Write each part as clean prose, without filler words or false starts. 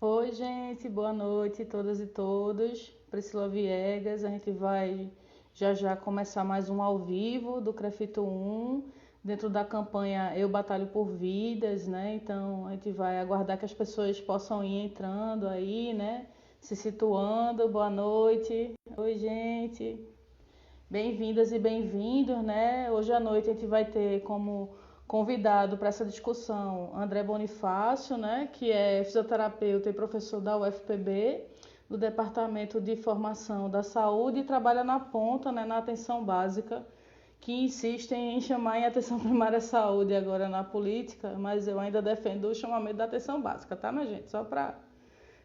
Oi, gente, boa noite, todas e todos. Priscila Viegas, a gente vai já já começar mais um ao vivo do Crefito 1, dentro da campanha Eu Batalho por Vidas, né? Então a gente vai aguardar que as pessoas possam ir entrando aí, né? Se situando. Boa noite. Oi, gente. Bem-vindas e bem-vindos, né? Hoje à noite a gente vai ter como convidado para essa discussão André Bonifácio, né? Que é fisioterapeuta e professor da UFPB, do Departamento de Formação da Saúde e trabalha na ponta, né? Na atenção básica, que insistem em chamar em atenção primária à saúde agora na política, mas eu ainda defendo o chamamento da atenção básica, tá, minha gente? Só para,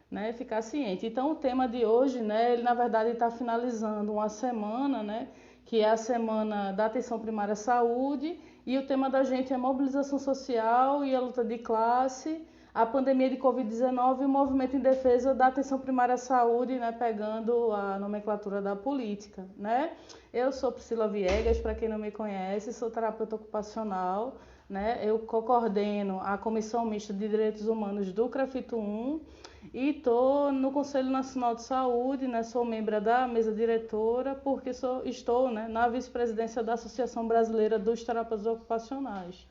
né, ficar ciente. Então, o tema de hoje, né, ele na verdade está finalizando uma semana, né, que é a semana da atenção primária à saúde, e o tema da gente é mobilização social e a luta de classe, a pandemia de Covid-19 e o movimento em defesa da atenção primária à saúde, né, pegando a nomenclatura da política, né. Eu sou Priscila Viegas, para quem não me conhece, sou terapeuta ocupacional, né, eu coordeno a Comissão Mista de Direitos Humanos do Crefito 1, e estou no Conselho Nacional de Saúde, né? Sou membro da mesa diretora, porque estou, né, na vice-presidência da Associação Brasileira dos Terapeutas Ocupacionais.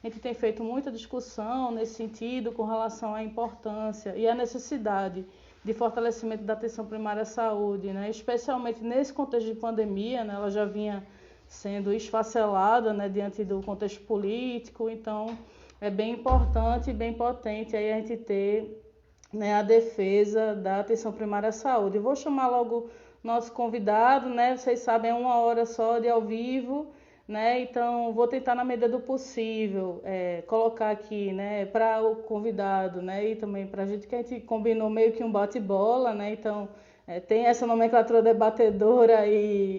A gente tem feito muita discussão nesse sentido com relação à importância e à necessidade de fortalecimento da atenção primária à saúde, né? Especialmente nesse contexto de pandemia, né? Ela já vinha sendo esfacelada, né, diante do contexto político, então é bem importante e bem potente aí a gente ter, né, a defesa da atenção primária à saúde. Eu vou chamar logo nosso convidado, né? Vocês sabem, é uma hora só de ao vivo, né? Então vou tentar na medida do possível colocar aqui, né, para o convidado, né, e também para a gente que a gente combinou meio que um bate-bola, né? Então tem essa nomenclatura debatedora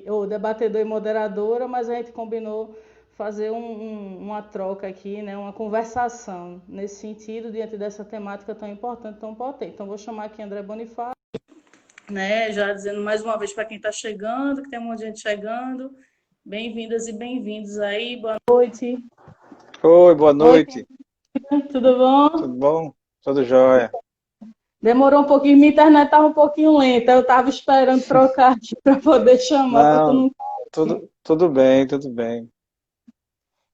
ou debatedor e moderadora, mas a gente combinou fazer uma troca aqui, né, uma conversação nesse sentido, diante dessa temática tão importante, tão potente. Então, vou chamar aqui André Bonifácio, né, já dizendo mais uma vez para quem está chegando, que tem um monte de gente chegando, bem-vindas e bem-vindos aí, boa noite. Oi, boa Oi, noite. tudo bom? Tudo bom? Tudo jóia. Demorou um pouquinho, minha internet estava um pouquinho lenta, eu estava esperando trocar aqui para poder chamar, para tu Não, não. tudo bem, tudo bem.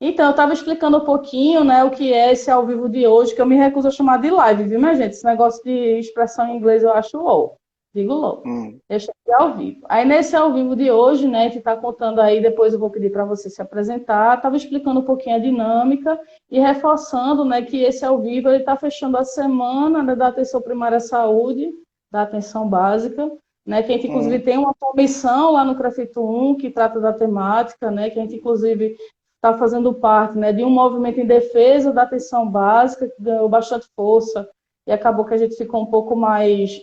Então, eu estava explicando um pouquinho, né, o que é esse ao vivo de hoje, que eu me recuso a chamar de live, viu, minha gente? Esse negócio de expressão em inglês eu acho wow. Digo logo. Hum, Deixa de ao vivo. Aí, nesse ao vivo de hoje, né, a gente está contando aí, depois eu vou pedir para você se apresentar. Estava explicando um pouquinho a dinâmica e reforçando, né, que esse ao vivo ele está fechando a semana, né, da atenção primária à saúde, da atenção básica, né, que a gente, inclusive, hum, tem uma comissão lá no Crefito 1 que trata da temática, né, que a gente, inclusive, está fazendo parte, né, de um movimento em defesa da atenção básica, que ganhou bastante força, e acabou que a gente ficou um pouco mais,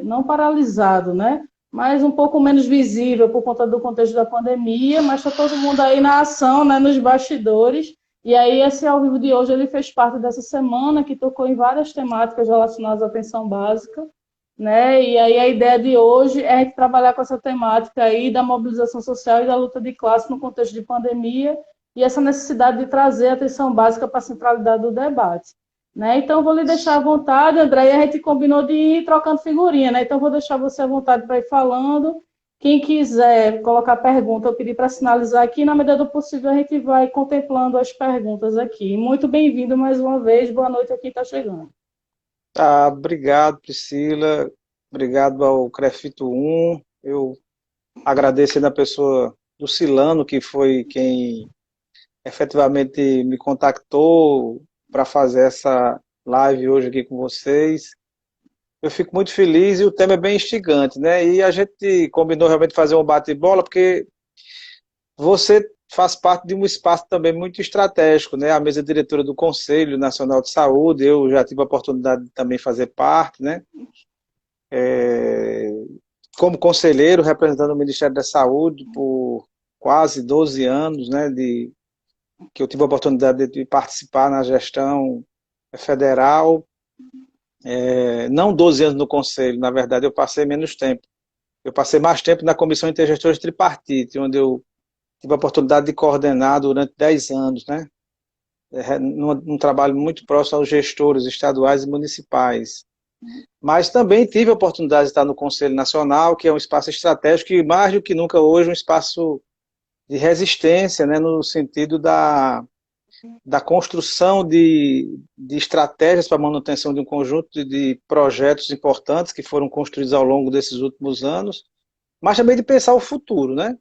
não paralisado, né, mas um pouco menos visível por conta do contexto da pandemia, mas está todo mundo aí na ação, né, nos bastidores, e aí esse ao vivo de hoje ele fez parte dessa semana, que tocou em várias temáticas relacionadas à atenção básica, né, e aí a ideia de hoje é a gente trabalhar com essa temática aí da mobilização social e da luta de classe no contexto de pandemia, e essa necessidade de trazer a atenção básica para a centralidade do debate. Né? Então, vou lhe deixar à vontade, André, e a gente combinou de ir trocando figurinha, né? Então, vou deixar você à vontade para ir falando. Quem quiser colocar pergunta, eu pedi para sinalizar aqui, na medida do possível, a gente vai contemplando as perguntas aqui. Muito bem-vindo mais uma vez, boa noite a quem está chegando. obrigado, Priscila. Obrigado ao Crefito 1. Eu agradeço aí na pessoa do Silano, que foi quem efetivamente me contactou para fazer essa live hoje aqui com vocês. Eu fico muito feliz e o tema é bem instigante, né? E a gente combinou realmente fazer um bate-bola, porque você faz parte de um espaço também muito estratégico, né? A mesa diretora do Conselho Nacional de Saúde, eu já tive a oportunidade de também fazer parte, né? Como conselheiro, representando o Ministério da Saúde por quase 12 anos, né? Que eu tive a oportunidade de participar na gestão federal, não 12 anos no Conselho, na verdade eu passei menos tempo. Eu passei mais tempo na Comissão Intergestores Tripartite, onde eu tive a oportunidade de coordenar durante 10 anos, né? Num trabalho muito próximo aos gestores estaduais e municipais. Mas também tive a oportunidade de estar no Conselho Nacional, que é um espaço estratégico e mais do que nunca hoje um espaço de resistência, né, no sentido da construção de estratégias para a manutenção de um conjunto de projetos importantes que foram construídos ao longo desses últimos anos, mas também de pensar o futuro, né?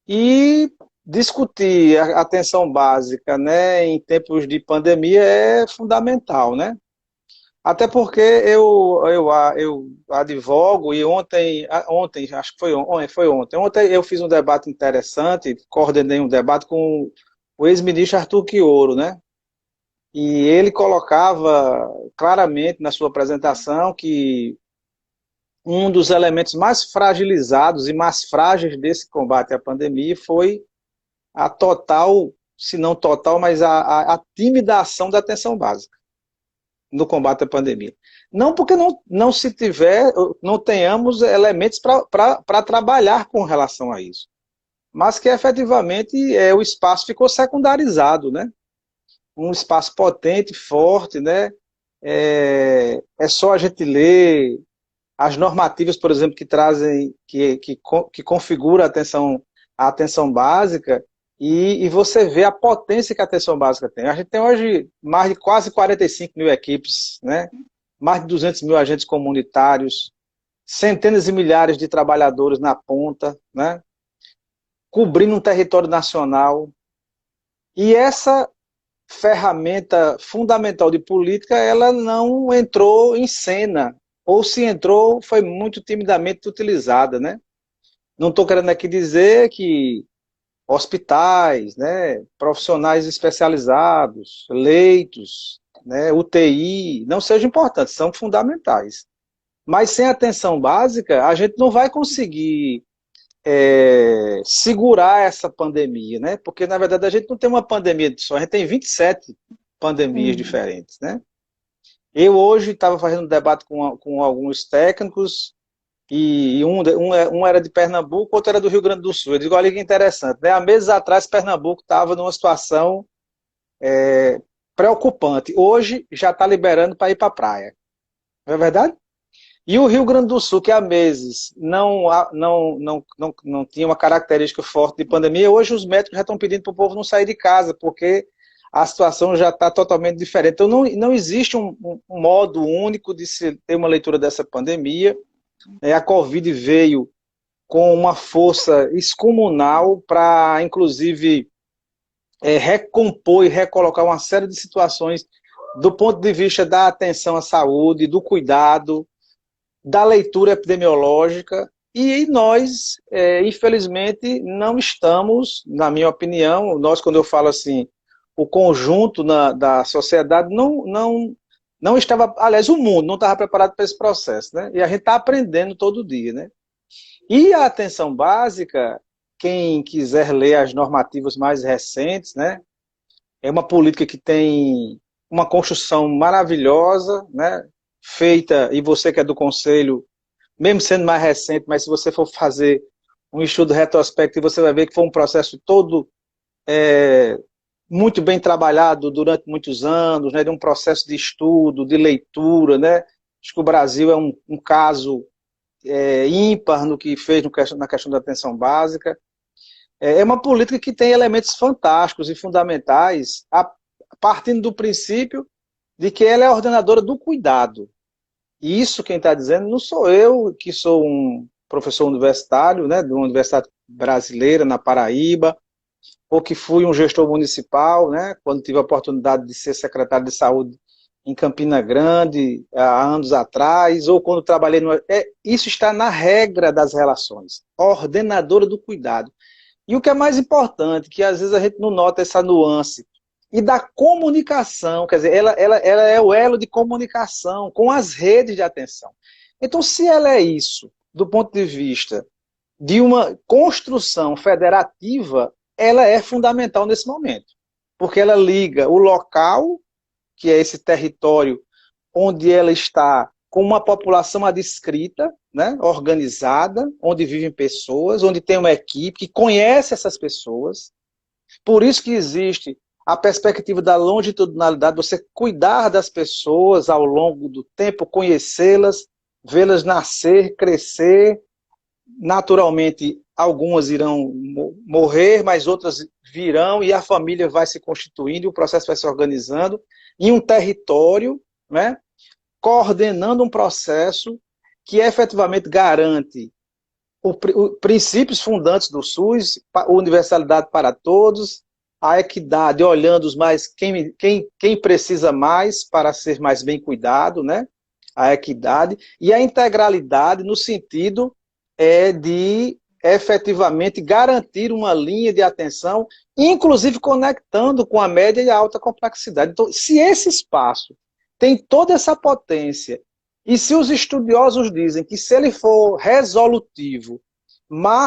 E discutir a atenção básica, né, em tempos de pandemia é fundamental, né? Até porque eu advogo e ontem, acho que foi ontem eu fiz um debate interessante, coordenei um debate com o ex-ministro Arthur Quioro, né? E ele colocava claramente na sua apresentação que um dos elementos mais fragilizados e mais frágeis desse combate à pandemia foi a total, se não total, mas a tímida ação da atenção básica no combate à pandemia. Não porque não se tiver, não tenhamos elementos para trabalhar com relação a isso, mas que efetivamente o espaço ficou secundarizado, né? Um espaço potente, forte, né? É só a gente ler as normativas, por exemplo, que trazem, que configura a atenção básica, e você vê a potência que a atenção básica tem. A gente tem hoje mais de quase 45 mil equipes, né? Mais de 200 mil agentes comunitários, centenas de milhares de trabalhadores na ponta, né? Cobrindo um território nacional. E essa ferramenta fundamental de política, ela não entrou em cena, ou se entrou, foi muito timidamente utilizada, né? Não estou querendo aqui dizer que hospitais, né, profissionais especializados, leitos, né, UTI, não sejam importantes, são fundamentais. Mas sem atenção básica, a gente não vai conseguir segurar essa pandemia, né? Porque, na verdade, a gente não tem uma pandemia só, a gente tem 27 pandemias diferentes, né? Eu hoje estava fazendo um debate com alguns técnicos, e um era de Pernambuco, outro era do Rio Grande do Sul. Eu digo, olha que interessante, né? Há meses atrás, Pernambuco estava numa situação preocupante. Hoje já está liberando para ir para a praia. Não é verdade? E o Rio Grande do Sul, que há meses não tinha uma característica forte de pandemia, hoje os médicos já estão pedindo para o povo não sair de casa, porque a situação já está totalmente diferente. Então não existe um modo único de se ter uma leitura dessa pandemia. A Covid veio com uma força excomunal para, inclusive, recompor e recolocar uma série de situações do ponto de vista da atenção à saúde, do cuidado, da leitura epidemiológica, e nós, infelizmente, não estamos, na minha opinião, nós, quando eu falo assim, o conjunto da sociedade não estava, aliás, o mundo não estava preparado para esse processo, né? E a gente está aprendendo todo dia, né? E a atenção básica, quem quiser ler as normativas mais recentes, né? É uma política que tem uma construção maravilhosa, né? Feita, e você que é do Conselho, mesmo sendo mais recente, mas se você for fazer um estudo retrospectivo, você vai ver que foi um processo todo muito bem trabalhado durante muitos anos, né, de um processo de estudo, de leitura, né? Acho que o Brasil é um caso ímpar no que fez na questão da atenção básica. É uma política que tem elementos fantásticos e fundamentais, partindo do princípio de que ela é a ordenadora do cuidado. E isso quem está dizendo não sou eu, que sou um professor universitário, né, de uma universidade brasileira, na Paraíba, ou que fui um gestor municipal, né, quando tive a oportunidade de ser secretário de saúde em Campina Grande, há anos atrás, ou quando trabalhei no... isso está na regra das relações, ordenadora do cuidado. E o que é mais importante, que às vezes a gente não nota essa nuance, e da comunicação, quer dizer, ela é o elo de comunicação com as redes de atenção. Então, se ela é isso, do ponto de vista de uma construção federativa, ela é fundamental nesse momento, porque ela liga o local, que é esse território onde ela está com uma população adscrita, né, organizada, onde vivem pessoas, onde tem uma equipe que conhece essas pessoas. Por isso que existe a perspectiva da longitudinalidade, você cuidar das pessoas ao longo do tempo, conhecê-las, vê-las nascer, crescer. Naturalmente, algumas irão morrer, mas outras virão e a família vai se constituindo, e o processo vai se organizando em um território, né, coordenando um processo que efetivamente garante princípios fundantes do SUS, a universalidade para todos, a equidade, olhando os mais quem precisa mais para ser mais bem cuidado, né? A equidade, e a integralidade no sentido de efetivamente garantir uma linha de atenção, inclusive conectando com a média e a alta complexidade. Então, se esse espaço tem toda essa potência, e se os estudiosos dizem que se ele for resolutivo,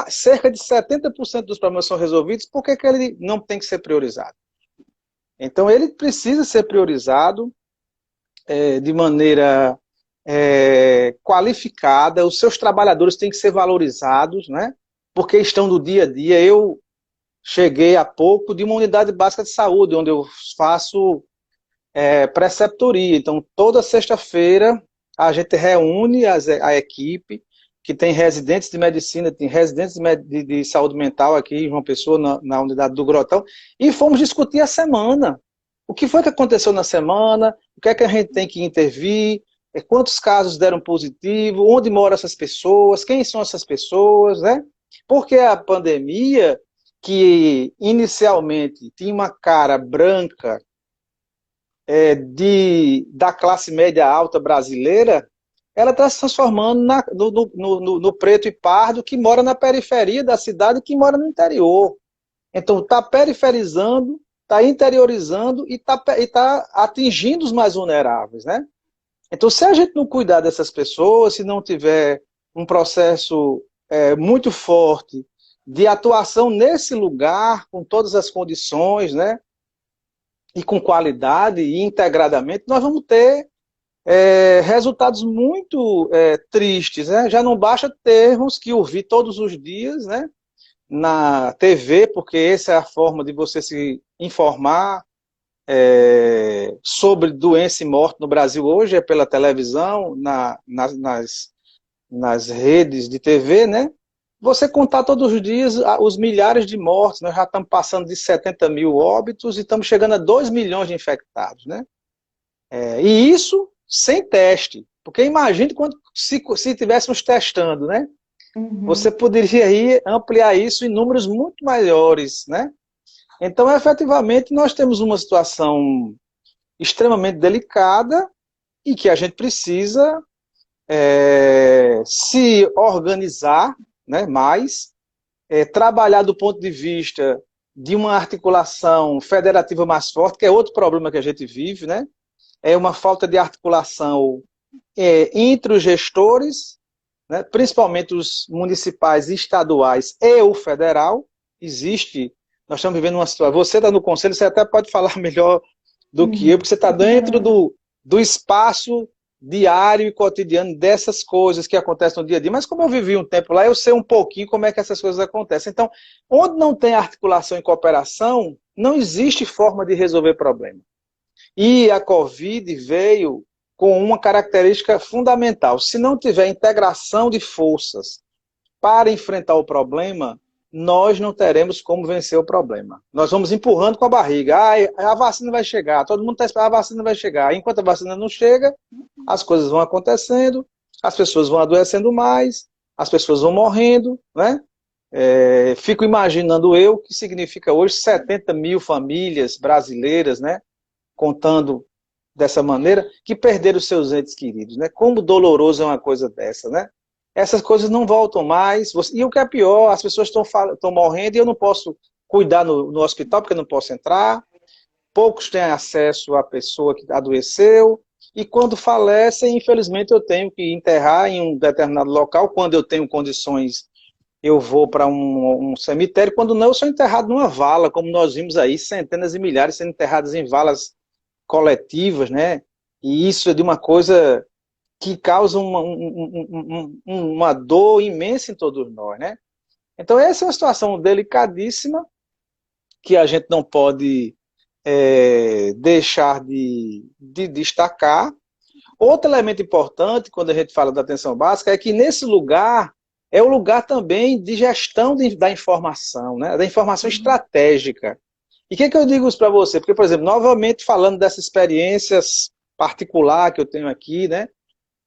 cerca de 70% dos problemas são resolvidos, por que ele não tem que ser priorizado? Então, ele precisa ser priorizado de maneira qualificada, os seus trabalhadores têm que ser valorizados, né? Porque estão no dia a dia. Eu cheguei há pouco de uma unidade básica de saúde, onde eu faço preceptoria. Então, toda sexta-feira, a gente reúne a equipe, que tem residentes de medicina, tem residentes de saúde mental aqui em João Pessoa, na unidade do Grotão, e fomos discutir a semana. O que foi que aconteceu na semana, o que é que a gente tem que intervir, quantos casos deram positivo, onde moram essas pessoas, quem são essas pessoas, né? Porque a pandemia, que inicialmente tinha uma cara branca da classe média alta brasileira, ela está se transformando no preto e pardo que mora na periferia da cidade e que mora no interior. Então está periferizando, está interiorizando e está atingindo os mais vulneráveis, né? Então, se a gente não cuidar dessas pessoas, se não tiver um processo muito forte de atuação nesse lugar, com todas as condições, né, e com qualidade e integradamente, nós vamos ter resultados muito tristes, né? Já não basta termos que ouvir todos os dias, né, na TV, porque essa é a forma de você se informar sobre doença e morte no Brasil hoje, é pela televisão, nas redes de TV, né? Você contar todos os dias os milhares de mortes, nós já estamos passando de 70 mil óbitos e estamos chegando a 2 milhões de infectados, né? E isso sem teste, porque imagine se tivéssemos testando, né? Uhum. Você poderia ampliar isso em números muito maiores, né? Então, efetivamente, nós temos uma situação extremamente delicada e que a gente precisa se organizar, né, mais, trabalhar do ponto de vista de uma articulação federativa mais forte, que é outro problema que a gente vive, né? É uma falta de articulação entre os gestores, né, principalmente os municipais e estaduais e o federal. Nós estamos vivendo uma situação, você está no conselho, você até pode falar melhor do que eu, porque você está dentro do espaço diário e cotidiano dessas coisas que acontecem no dia a dia. Mas como eu vivi um tempo lá, eu sei um pouquinho como é que essas coisas acontecem. Então, onde não tem articulação e cooperação, não existe forma de resolver problema. E a Covid veio com uma característica fundamental. Se não tiver integração de forças para enfrentar o problema, nós não teremos como vencer o problema. Nós vamos empurrando com a barriga. A vacina vai chegar, todo mundo está esperando, a vacina vai chegar. Enquanto a vacina não chega, as coisas vão acontecendo, as pessoas vão adoecendo mais, as pessoas vão morrendo, né? Fico imaginando o que significa hoje 70 mil famílias brasileiras, né? Contando dessa maneira, que perderam seus entes queridos, né? Como doloroso é uma coisa dessa, né? Essas coisas não voltam mais. E o que é pior, as pessoas estão morrendo e eu não posso cuidar no hospital porque eu não posso entrar. Poucos têm acesso à pessoa que adoeceu. E quando falecem, infelizmente, eu tenho que enterrar em um determinado local. Quando eu tenho condições, eu vou para um cemitério. Quando não, eu sou enterrado numa vala, como nós vimos aí, centenas e milhares sendo enterradas em valas coletivas, né? E isso é de uma coisa que causa uma dor imensa em todos nós, né? Então essa é uma situação delicadíssima que a gente não pode deixar de destacar. Outro elemento importante, quando a gente fala da atenção básica, é que nesse lugar é o lugar também de gestão da informação, né? Da informação estratégica. E o que eu digo isso para você? Porque, por exemplo, novamente falando dessas experiências particular que eu tenho aqui, né?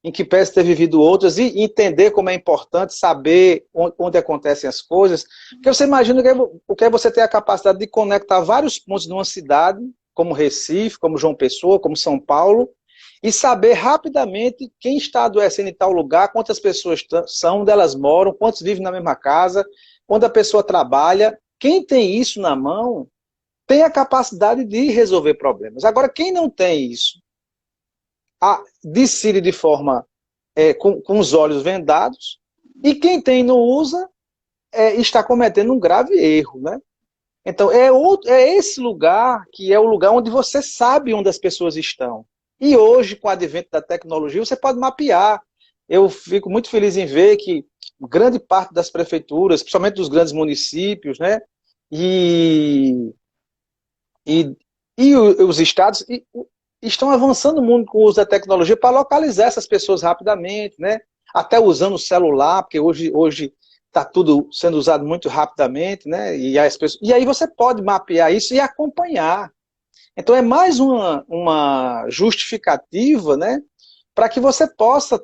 Em que peço ter vivido outras e entender como é importante saber onde acontecem as coisas. Porque você imagina o que é você ter a capacidade de conectar vários pontos de uma cidade, como Recife, como João Pessoa, como São Paulo, e saber rapidamente quem está adoecendo em tal lugar, quantas pessoas são, onde elas moram, quantos vivem na mesma casa, onde a pessoa trabalha. Quem tem isso na mão tem a capacidade de resolver problemas. Agora, quem não tem isso, decide de forma com os olhos vendados, e quem tem e não usa está cometendo um grave erro, né? Então, é esse lugar que é o lugar onde você sabe onde as pessoas estão. E hoje, com o advento da tecnologia, você pode mapear. Eu fico muito feliz em ver que grande parte das prefeituras, principalmente dos grandes municípios, né, e, e os estados estão avançando muito com o uso da tecnologia para localizar essas pessoas rapidamente, né? Até usando o celular, porque hoje está tudo sendo usado muito rapidamente, né? E aí você pode mapear isso e acompanhar. Então é mais uma justificativa, né? Para que você possa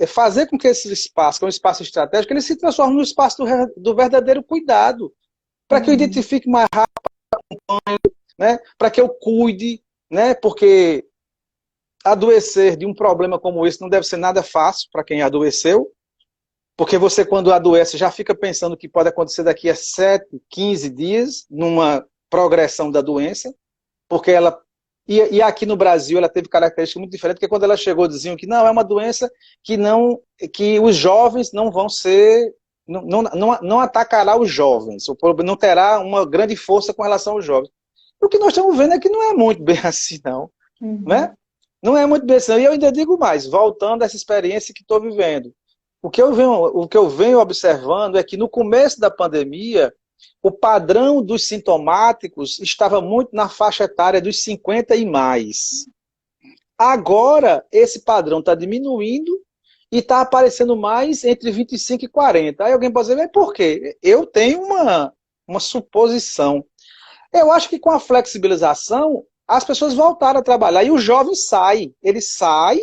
fazer com que esse espaço, que é um espaço estratégico, ele se transforme no espaço do verdadeiro cuidado, para que eu identifique mais rápido, né? Para que eu cuide, né? Porque adoecer de um problema como esse não deve ser nada fácil para quem adoeceu, porque você, quando adoece, já fica pensando que pode acontecer daqui a 7, 15 dias, numa progressão da doença, porque ela... E aqui no Brasil ela teve características muito diferentes, porque quando ela chegou diziam que não, é uma doença que os jovens não vão ser... Não atacará os jovens, não terá uma grande força com relação aos jovens. O que nós estamos vendo é que não é muito bem assim, não. Né? Não é muito bem assim. E eu ainda digo mais, voltando a essa experiência que estou vivendo. O que eu venho observando é que no começo da pandemia, o padrão dos sintomáticos estava muito na faixa etária dos 50 e mais. Agora, esse padrão está diminuindo e está aparecendo mais entre 25 e 40. Aí alguém pode dizer, mas por quê? Eu tenho uma suposição. Eu acho que com a flexibilização, as pessoas voltaram a trabalhar e o jovem sai. Ele sai,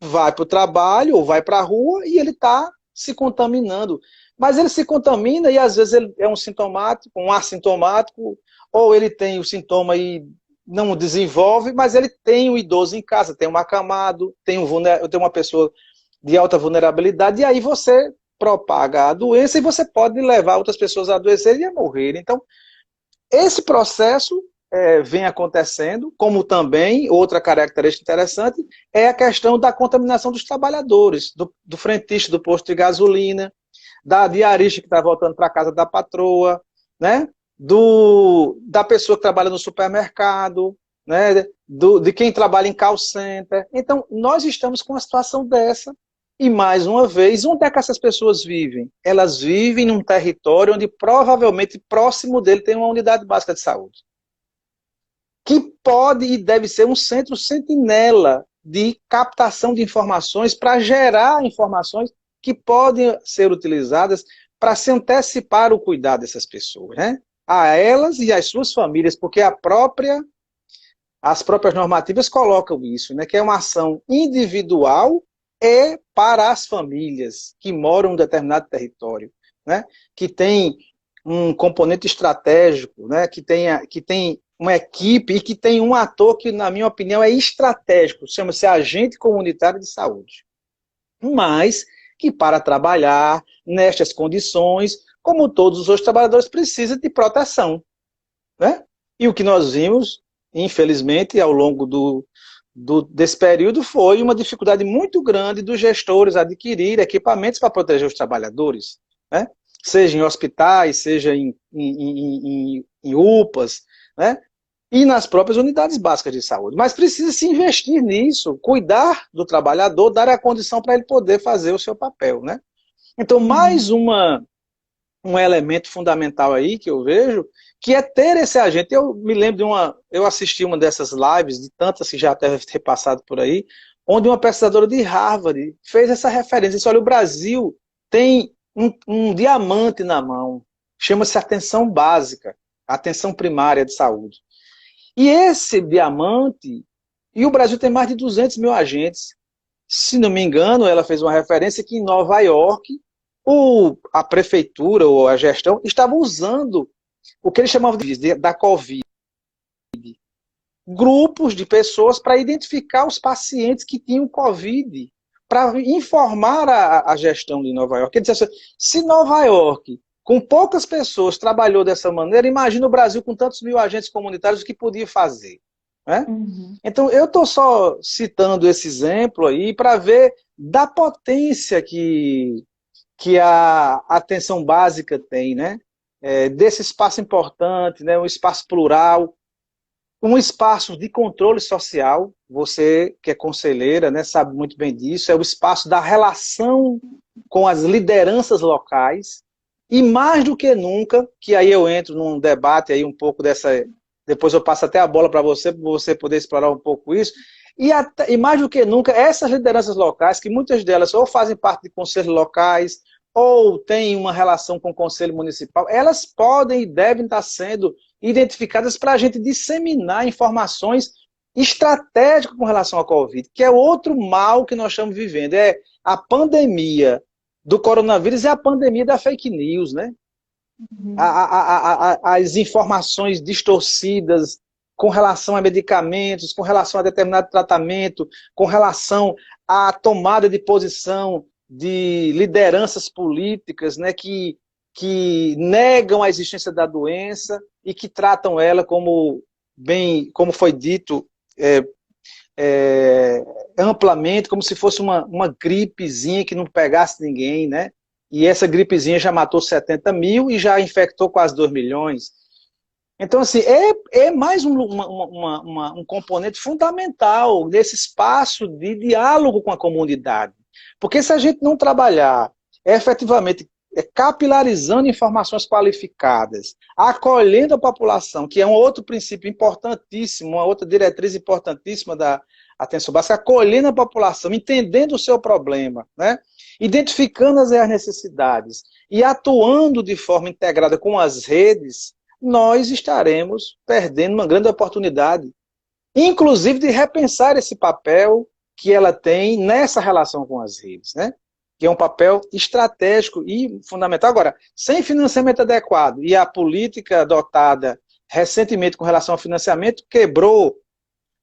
vai para o trabalho ou vai para a rua e ele está se contaminando. Mas ele se contamina e às vezes ele é um sintomático, um assintomático, ou ele tem o sintoma e não desenvolve, mas ele tem um idoso em casa, tem um acamado, tem uma pessoa de alta vulnerabilidade, e aí você propaga a doença e você pode levar outras pessoas a adoecerem e a morrer. Então, esse processo vem acontecendo, como também, outra característica interessante, é a questão da contaminação dos trabalhadores, do frentista do posto de gasolina, da diarista que está voltando para a casa da patroa, né? Da pessoa que trabalha no supermercado, né? De quem trabalha em call center. Então, nós estamos com uma situação dessa. E, mais uma vez, onde é que essas pessoas vivem? Elas vivem num território onde, provavelmente, próximo dele tem uma unidade básica de saúde. Que pode e deve ser um centro sentinela de captação de informações para gerar informações que podem ser utilizadas para se antecipar o cuidado dessas pessoas, né? A elas e às suas famílias, porque as próprias normativas colocam isso, né? Que é uma ação individual para as famílias que moram em um determinado território, né? Que tem um componente estratégico, né? Que tem uma equipe e que tem um ator que, na minha opinião, é estratégico, chama-se agente comunitário de saúde. Mas que para trabalhar nestas condições, como todos os outros trabalhadores, precisa de proteção, né? E o que nós vimos, infelizmente, ao longo desse período, foi uma dificuldade muito grande dos gestores adquirir equipamentos para proteger os trabalhadores, né? Seja em hospitais, seja em UPAs, né? E nas próprias unidades básicas de saúde. Mas precisa se investir nisso, cuidar do trabalhador, dar a condição para ele poder fazer o seu papel, né? Então, mais uma um elemento fundamental aí que eu vejo, que é ter esse agente. Eu me lembro eu assisti uma dessas lives, de tantas que já deve ter passado por aí, onde uma pesquisadora de Harvard fez essa referência. Disse, olha, o Brasil tem um diamante na mão, chama-se atenção básica, atenção primária de saúde. E esse diamante, e o Brasil tem mais de 200 mil agentes. Se não me engano, ela fez uma referência que em Nova York, a prefeitura ou a gestão estava usando o que eles chamavam da Covid, grupos de pessoas para identificar os pacientes que tinham Covid, para informar a gestão de Nova York. Ele disse assim, se Nova York, com poucas pessoas, trabalhou dessa maneira, imagina o Brasil com tantos mil agentes comunitários, o que podia fazer. Né? Uhum. Então, eu estou só citando esse exemplo aí para ver da potência que a atenção básica tem, né? Desse espaço importante, né? Um espaço plural, um espaço de controle social. Você que é conselheira, né, sabe muito bem disso. É o espaço da relação com as lideranças locais. E mais do que nunca, que aí eu entro num debate aí um pouco dessa... Depois eu passo até a bola para você poder explorar um pouco isso. E mais do que nunca, essas lideranças locais, que muitas delas ou fazem parte de conselhos locais, ou têm uma relação com o conselho municipal, elas podem e devem estar sendo identificadas para a gente disseminar informações estratégicas com relação à Covid, que é outro mal que nós estamos vivendo. É a pandemia do coronavírus e a pandemia da fake news, né? Uhum. As informações distorcidas com relação a medicamentos, com relação a determinado tratamento, com relação à tomada de posição de lideranças políticas, né, que negam a existência da doença e que tratam ela como foi dito amplamente, como se fosse uma gripezinha que não pegasse ninguém, né? E essa gripezinha já matou 70 mil e já infectou quase 2 milhões. Então, assim, é mais um componente fundamental nesse espaço de diálogo com a comunidade. Porque se a gente não trabalhar efetivamente capilarizando informações qualificadas, acolhendo a população, que é um outro princípio importantíssimo, uma outra diretriz importantíssima da atenção básica, acolhendo a população, entendendo o seu problema, né? Identificando as necessidades e atuando de forma integrada com as redes, nós estaremos perdendo uma grande oportunidade, inclusive de repensar esse papel que ela tem nessa relação com as redes, né? Que é um papel estratégico e fundamental. Agora, sem financiamento adequado e a política adotada recentemente com relação ao financiamento quebrou,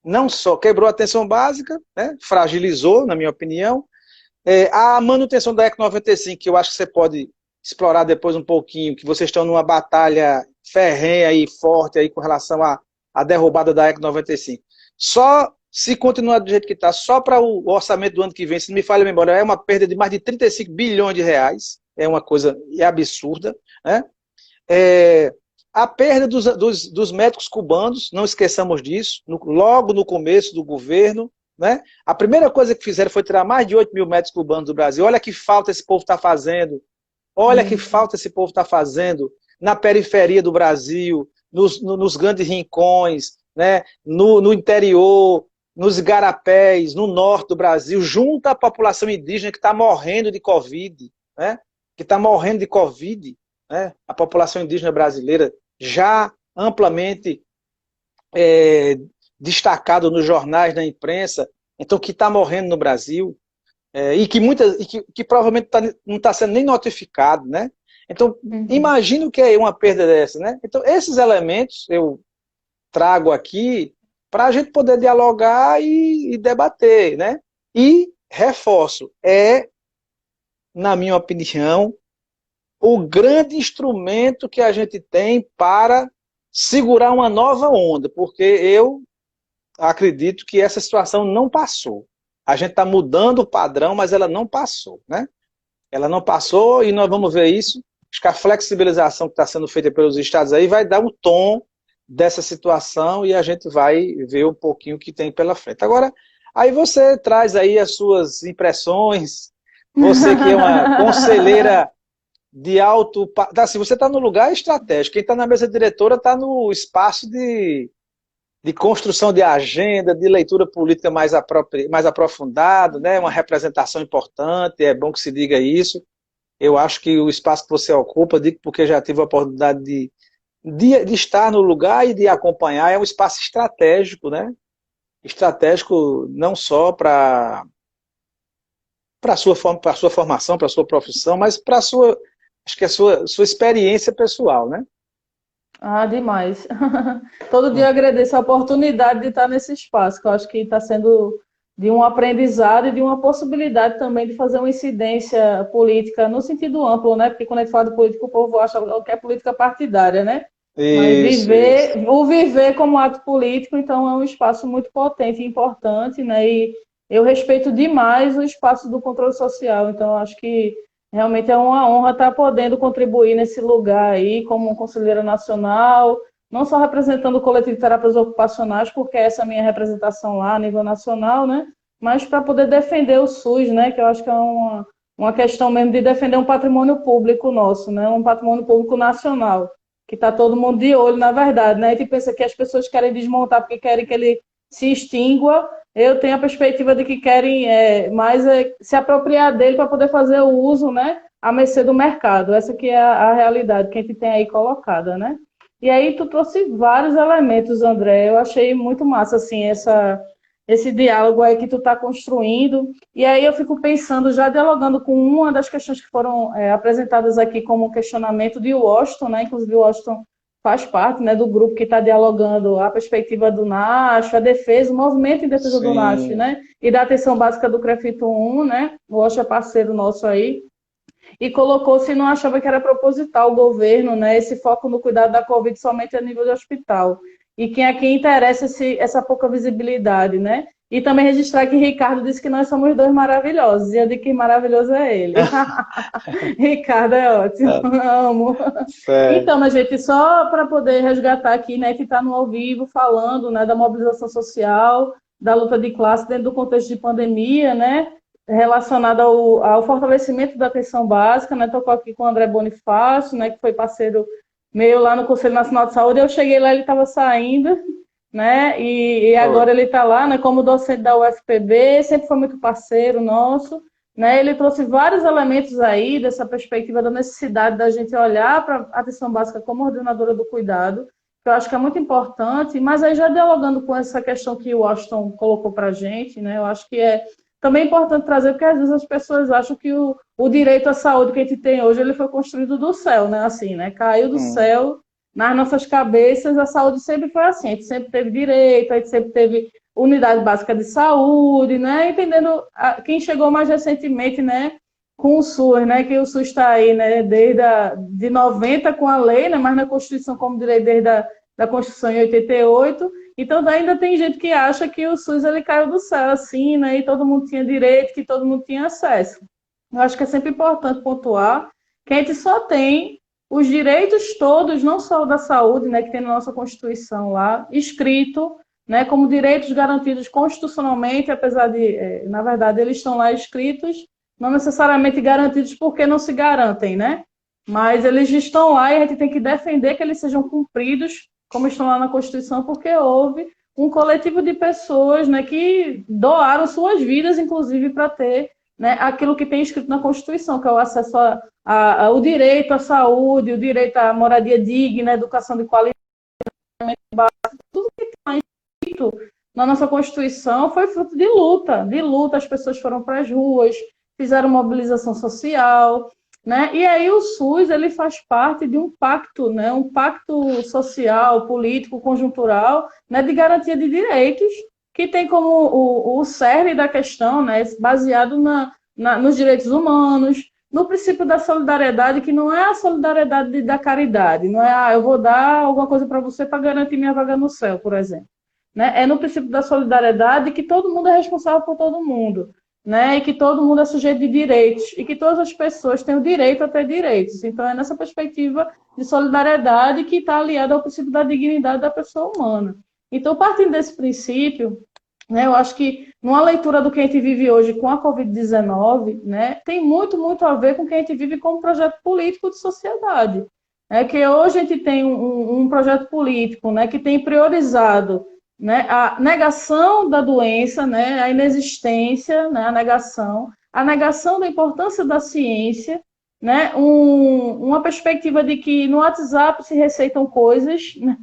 não só quebrou a atenção básica, né? Fragilizou, na minha opinião, a manutenção da ECO 95, que eu acho que você pode explorar depois um pouquinho, que vocês estão numa batalha ferrenha e forte aí com relação à derrubada da ECO 95. Só se continuar do jeito que está, só para o orçamento do ano que vem, se não me falha a memória, é uma perda de mais de 35 bilhões de reais, é uma coisa absurda, né? A perda dos médicos cubanos, não esqueçamos disso, logo no começo do governo, né? A primeira coisa que fizeram foi tirar mais de 8 mil médicos cubanos do Brasil. Olha que falta esse povo está fazendo. Olha que falta esse povo está fazendo na periferia do Brasil, nos grandes rincões, né? No interior, nos igarapés, no norte do Brasil, junto à população indígena que está morrendo de Covid, né? Que está morrendo de Covid, né? A população indígena brasileira já amplamente destacado nos jornais, na imprensa, então que está morrendo no Brasil, e que provavelmente não está sendo nem notificado, né? Então, imagina o que é uma perda dessa, né? Então, esses elementos eu trago aqui para a gente poder dialogar e debater, né? E, reforço, na minha opinião, o grande instrumento que a gente tem para segurar uma nova onda, porque eu acredito que essa situação não passou. A gente está mudando o padrão, mas ela não passou, né? Ela não passou e nós vamos ver isso. Acho que a flexibilização que está sendo feita pelos estados aí vai dar um tom dessa situação e a gente vai ver um pouquinho o que tem pela frente. Agora, aí você traz aí as suas impressões, você que é uma conselheira de alto. Assim, você está no lugar estratégico. Quem está na mesa diretora está no espaço de construção de agenda, de leitura política mais aprofundado, né? Uma representação importante, é bom que se diga isso. Eu acho que o espaço que você ocupa, digo porque já tive a oportunidade de estar no lugar e de acompanhar, é um espaço estratégico, né? Estratégico não só para a sua formação, para a sua profissão, mas para a sua, acho que a sua experiência pessoal, né? Ah, demais. Todo dia eu agradeço a oportunidade de estar nesse espaço, que eu acho que está sendo de um aprendizado e de uma possibilidade também de fazer uma incidência política no sentido amplo, né? Porque quando a gente fala de política, o povo acha que é política partidária, né? Mas Isso. o viver como ato político, então, é um espaço muito potente e importante, né? E eu respeito demais o espaço do controle social, então, eu acho que realmente é uma honra estar podendo contribuir nesse lugar aí, como conselheira nacional, não só representando o coletivo de terapeutas ocupacionais, porque essa é a minha representação lá a nível nacional, né? Mas para poder defender o SUS, né? Que eu acho que é uma questão mesmo de defender um patrimônio público nosso, né? Um patrimônio público nacional, que está todo mundo de olho, na verdade, né? A gente pensa que as pessoas querem desmontar porque querem que ele se extingua. Eu tenho a perspectiva de que querem mais se apropriar dele para poder fazer o uso, né, à mercê do mercado. Essa que é a realidade que a gente tem aí colocada, né? E aí tu trouxe vários elementos, André. Eu achei muito massa, assim, esse diálogo aí que tu está construindo. E aí eu fico pensando, já dialogando com uma das questões que foram apresentadas aqui como questionamento de Washington, né? Inclusive, Washington faz parte, né, do grupo que está dialogando a perspectiva do NASH, a defesa, o movimento em defesa do NASH, Sim. né, e da atenção básica do CREFITO 1, né, o Osho é parceiro nosso aí, e colocou se não achava que era proposital o governo, né, esse foco no cuidado da Covid somente a nível de hospital. E quem aqui interessa essa pouca visibilidade, né? E também registrar que Ricardo disse que nós somos dois maravilhosos, e eu digo que maravilhoso é ele. Ricardo é ótimo, amo. Então, Certo. mas, gente, só para poder resgatar aqui, né, que está no ao vivo falando, né, da mobilização social, da luta de classe dentro do contexto de pandemia, né, relacionada ao fortalecimento da atenção básica, né, estou aqui com o André Bonifácio, né, que foi parceiro meu lá no Conselho Nacional de Saúde. Eu cheguei lá, ele estava saindo, né, e Foi. agora ele está lá, né, como docente da UFPB, sempre foi muito parceiro nosso, né, ele trouxe vários elementos aí dessa perspectiva da necessidade da gente olhar para a atenção básica como ordenadora do cuidado, que eu acho que é muito importante, mas aí já dialogando com essa questão que o Washington colocou para a gente, né, eu acho que é também importante trazer, porque às vezes as pessoas acham que o direito à saúde que a gente tem hoje, ele foi construído do céu, né, assim, né, caiu do Hum. céu nas nossas cabeças. A saúde sempre foi assim, a gente sempre teve direito, a gente sempre teve unidade básica de saúde, né? Entendendo quem chegou mais recentemente, né? Com o SUS, né? Que o SUS está aí, né? De 90 com a lei, né? Mas na Constituição como direito desde da Constituição em 88. Então ainda tem gente que acha que o SUS ele caiu do céu, assim, né? E todo mundo tinha direito, que todo mundo tinha acesso. Eu acho que é sempre importante pontuar que a gente só tem os direitos todos, não só o da saúde, né, que tem na nossa Constituição lá, escrito, né, como direitos garantidos constitucionalmente, apesar de, na verdade, eles estão lá escritos, não necessariamente garantidos porque não se garantem, né? Mas eles estão lá e a gente tem que defender que eles sejam cumpridos, como estão lá na Constituição, porque houve um coletivo de pessoas, né, que doaram suas vidas, inclusive, para ter, né, aquilo que tem escrito na Constituição, que é o acesso o direito à saúde, o direito à moradia digna, à educação de qualidade, tudo que está escrito na nossa Constituição foi fruto de luta, as pessoas foram para as ruas, fizeram mobilização social, né? E aí o SUS ele faz parte de um pacto, né? Um pacto social, político, conjuntural, né? De garantia de direitos, que tem como o cerne da questão, né? Baseado nos direitos humanos, no princípio da solidariedade, que não é a solidariedade da caridade, não é, eu vou dar alguma coisa para você para garantir minha vaga no céu, por exemplo. Né? É no princípio da solidariedade que todo mundo é responsável por todo mundo, né? E que todo mundo é sujeito de direitos, e que todas as pessoas têm o direito a ter direitos. Então, é nessa perspectiva de solidariedade que está aliada ao princípio da dignidade da pessoa humana. Então, partindo desse princípio, né? Eu acho que numa leitura do que a gente vive hoje com a Covid-19, né, tem muito, muito a ver com o que a gente vive como projeto político de sociedade. É que hoje a gente tem um projeto político, né, que tem priorizado, né, a negação da doença, né, a inexistência, né, a negação da importância da ciência, né, uma perspectiva de que no WhatsApp se receitam coisas, né,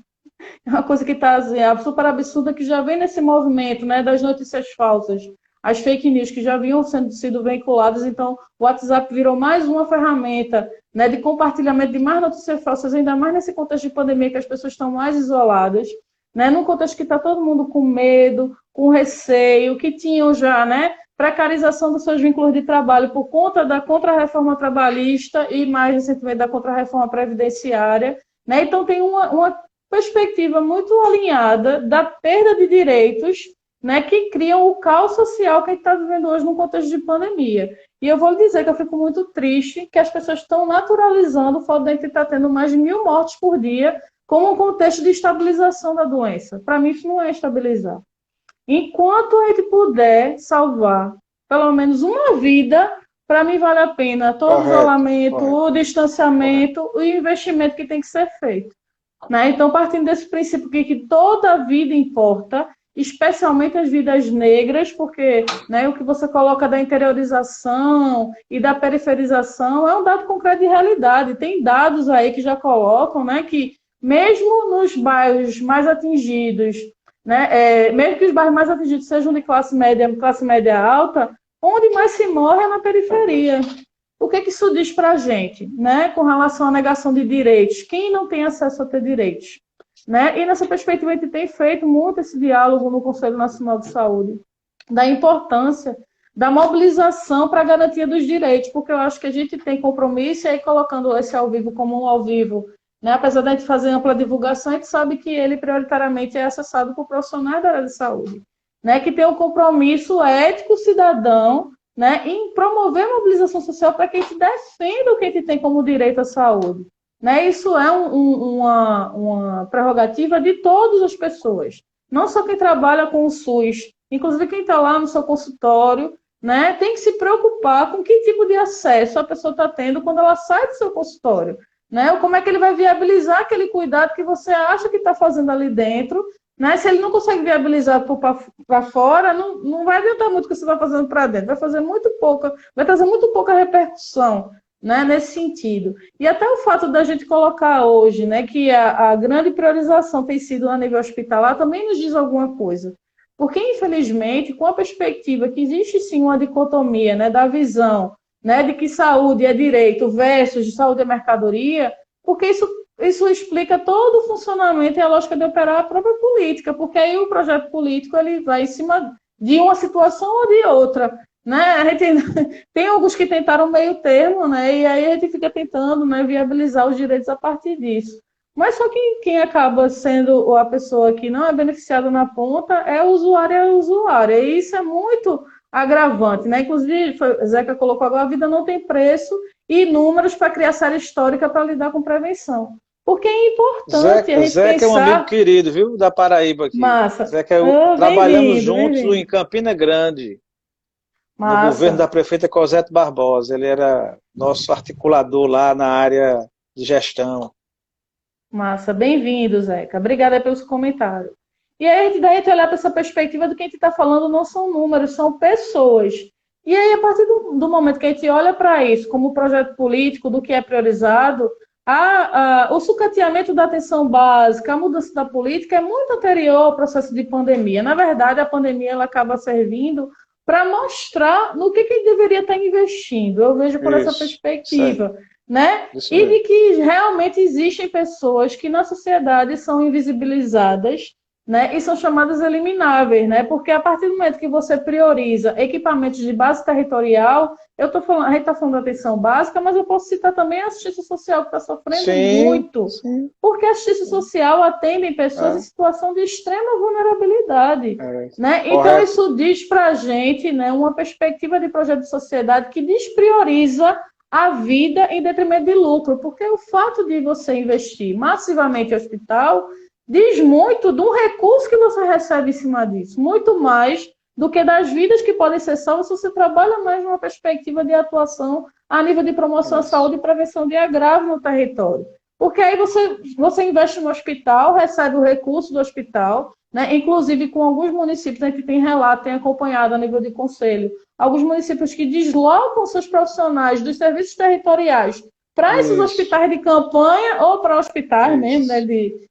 é uma coisa que está assim, super absurda, que já vem nesse movimento, né, das notícias falsas, as fake news que já vinham sido veiculadas. Então o WhatsApp virou mais uma ferramenta, né, de compartilhamento de mais notícias falsas, ainda mais nesse contexto de pandemia que as pessoas estão mais isoladas, né, num contexto que está todo mundo com medo, com receio, que tinham já, né, precarização dos seus vínculos de trabalho por conta da contra-reforma trabalhista e mais recentemente da contra-reforma previdenciária, né. Então tem uma perspectiva muito alinhada da perda de direitos, né, que criam o caos social que a gente está vivendo hoje no contexto de pandemia. E eu vou lhe dizer que eu fico muito triste que as pessoas estão naturalizando o fato de a gente estar tendo mais de 1.000 mortes por dia como um contexto de estabilização da doença. Para mim, isso não é estabilizar. Enquanto a gente puder salvar pelo menos uma vida, para mim vale a pena todo o isolamento, o distanciamento, o investimento que tem que ser feito. Né? Então, partindo desse princípio que toda a vida importa, especialmente as vidas negras, porque, né, o que você coloca da interiorização e da periferização é um dado concreto de realidade. Tem dados aí que já colocam, né, que mesmo nos bairros mais atingidos, né, mesmo que os bairros mais atingidos sejam de classe média alta, onde mais se morre é na periferia. O que isso diz para a gente, né, com relação à negação de direitos? Quem não tem acesso a ter direitos? Né? E nessa perspectiva, a gente tem feito muito esse diálogo no Conselho Nacional de Saúde, da importância da mobilização para a garantia dos direitos, porque eu acho que a gente tem compromisso, e aí colocando esse ao vivo como um ao vivo, né, apesar de a gente fazer ampla divulgação, a gente sabe que ele prioritariamente é acessado por profissionais da área de saúde, né, que tem um compromisso ético cidadão, né, em promover a mobilização social para que a gente defenda o que a gente tem como direito à saúde. Né, isso é uma prerrogativa de todas as pessoas, não só quem trabalha com o SUS, inclusive quem está lá no seu consultório, né, tem que se preocupar com que tipo de acesso a pessoa está tendo quando ela sai do seu consultório. Né, ou como é que ele vai viabilizar aquele cuidado que você acha que está fazendo ali dentro. Né, se ele não consegue viabilizar para fora, não vai adiantar muito o que você está fazendo para dentro, vai trazer muito pouca repercussão. Né, nesse sentido. E até o fato da gente colocar hoje, né, que a grande priorização tem sido a nível hospitalar, também nos diz alguma coisa. Porque, infelizmente, com a perspectiva que existe sim uma dicotomia, né, da visão, né, de que saúde é direito versus saúde é mercadoria, porque isso explica todo o funcionamento e a lógica de operar a própria política, porque aí o projeto político ele vai em cima de uma situação ou de outra. Né? A gente tem alguns que tentaram meio termo, né? E aí a gente fica tentando, né, viabilizar os direitos a partir disso. Mas só que quem acaba sendo a pessoa que não é beneficiada na ponta é o usuário e a usuária. E isso é muito agravante. Né? Inclusive, Zeca colocou agora, a vida não tem preço e números para criar série histórica para lidar com prevenção. Porque é importante a gente Zeca pensar... é um amigo querido, viu? Da Paraíba aqui. Massa. Zeca, trabalhamos juntos em Campina Grande. Massa. No governo da prefeita Cosete Barbosa. Ele era nosso articulador lá na área de gestão. Massa, bem-vindo, Zeca. Obrigada pelos comentários. E aí, daí a gente olhar para essa perspectiva do que a gente está falando não são números, são pessoas. E aí, a partir do momento que a gente olha para isso como projeto político, do que é priorizado, o sucateamento da atenção básica, a mudança da política é muito anterior ao processo de pandemia. Na verdade, a pandemia ela acaba servindo para mostrar no que deveria estar investindo. Eu vejo por essa perspectiva. Né? E de que realmente existem pessoas que na sociedade são invisibilizadas, né? E são chamadas elimináveis, né? Porque a partir do momento que você prioriza equipamentos de base territorial, a gente está falando da atenção básica, mas eu posso citar também a assistência social, que está sofrendo muito, porque a assistência social atende pessoas em situação de extrema vulnerabilidade. Né? Então, isso diz para a gente, né, uma perspectiva de projeto de sociedade que desprioriza a vida em detrimento de lucro, porque o fato de você investir massivamente em hospital diz muito do recurso que você recebe em cima disso, muito mais do que das vidas que podem ser salvas se você trabalha mais numa perspectiva de atuação a nível de promoção à saúde e prevenção de agravo no território. Porque aí você investe no hospital, recebe o recurso do hospital, né? Inclusive com alguns municípios, a gente tem relato, tem acompanhado a nível de conselho, alguns municípios que deslocam seus profissionais dos serviços territoriais para esses hospitais de campanha ou para hospitais mesmo, né,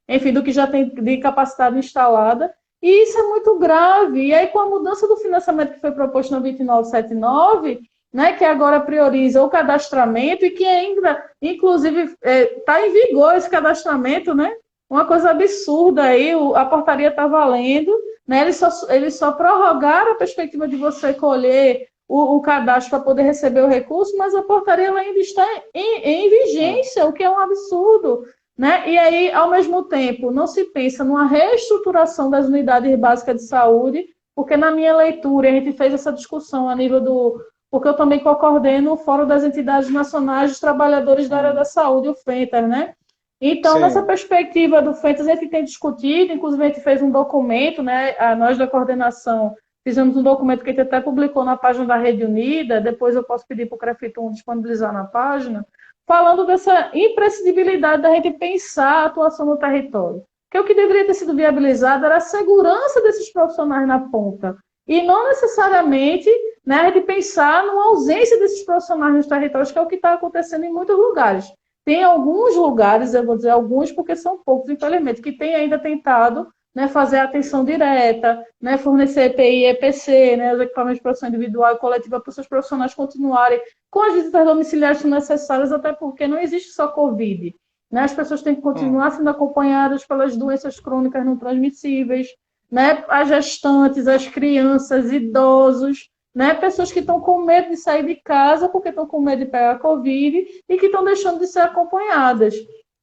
enfim, do que já tem de capacidade instalada. E isso é muito grave. E aí, com a mudança do financiamento que foi proposto na 2979, né, que agora prioriza o cadastramento e que ainda, inclusive, está em vigor esse cadastramento, né? Uma coisa absurda aí, a portaria está valendo, né? Eles só prorrogaram a perspectiva de você colher o cadastro para poder receber o recurso, mas a portaria ela ainda está em vigência, o que é um absurdo. Né? E aí, ao mesmo tempo, não se pensa numa reestruturação das unidades básicas de saúde, porque na minha leitura, a gente fez essa discussão a nível do... Porque eu também coordeno o Fórum das Entidades Nacionais dos Trabalhadores da Área da Saúde, o FENTAS, né? Então, Sim. nessa perspectiva do FENTAS, a gente tem discutido, inclusive a gente fez um documento, né? Nós da coordenação fizemos um documento que a gente até publicou na página da Rede Unida, depois eu posso pedir para o CREFIT disponibilizar na página, falando dessa imprescindibilidade da gente pensar a atuação no território. Porque o que deveria ter sido viabilizado era a segurança desses profissionais na ponta. E não necessariamente, né, a gente pensar numa ausência desses profissionais nos territórios, que é o que está acontecendo em muitos lugares. Tem alguns lugares, eu vou dizer alguns porque são poucos, infelizmente, que têm ainda tentado, né, fazer a atenção direta, né, fornecer EPI e EPC, né, os equipamentos de proteção individual e coletiva para os seus profissionais continuarem com as visitas domiciliares necessárias, até porque não existe só Covid. Né? As pessoas têm que continuar sendo acompanhadas pelas doenças crônicas não transmissíveis, né? As gestantes, as crianças, idosos, né? Pessoas que estão com medo de sair de casa porque estão com medo de pegar Covid e que estão deixando de ser acompanhadas.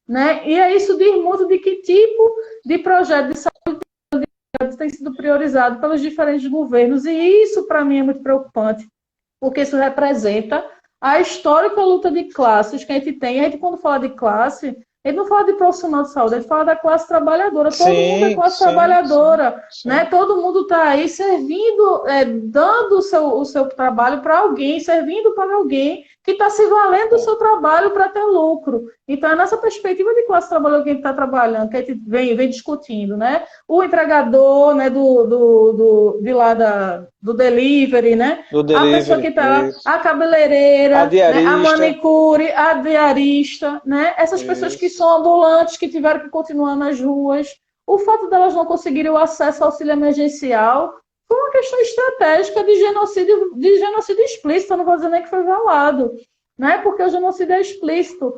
Né? E aí isso diz muito de que tipo de projeto de saúde tem sido priorizado pelos diferentes governos, e isso, para mim, é muito preocupante, porque isso representa a histórica luta de classes que a gente tem. A gente, quando fala de classe, a gente não fala de profissional de saúde, a gente fala da classe trabalhadora. Todo mundo é classe trabalhadora. Sim. Né? Todo mundo está aí servindo, dando o seu trabalho para alguém, servindo para alguém que está se valendo do seu trabalho para ter lucro. Então, é nessa perspectiva de classe trabalhadora que a gente está trabalhando, que a gente vem discutindo, né? O entregador, né, de lá do delivery, né? Do delivery, a pessoa que está lá, a cabeleireira, a diarista, né? A manicure, a diarista, né? Essas pessoas que são ambulantes, que tiveram que continuar nas ruas. O fato delas não conseguirem o acesso ao auxílio emergencial foi uma questão estratégica de genocídio explícito, eu não vou dizer nem que foi violado, né? Porque o genocídio é explícito.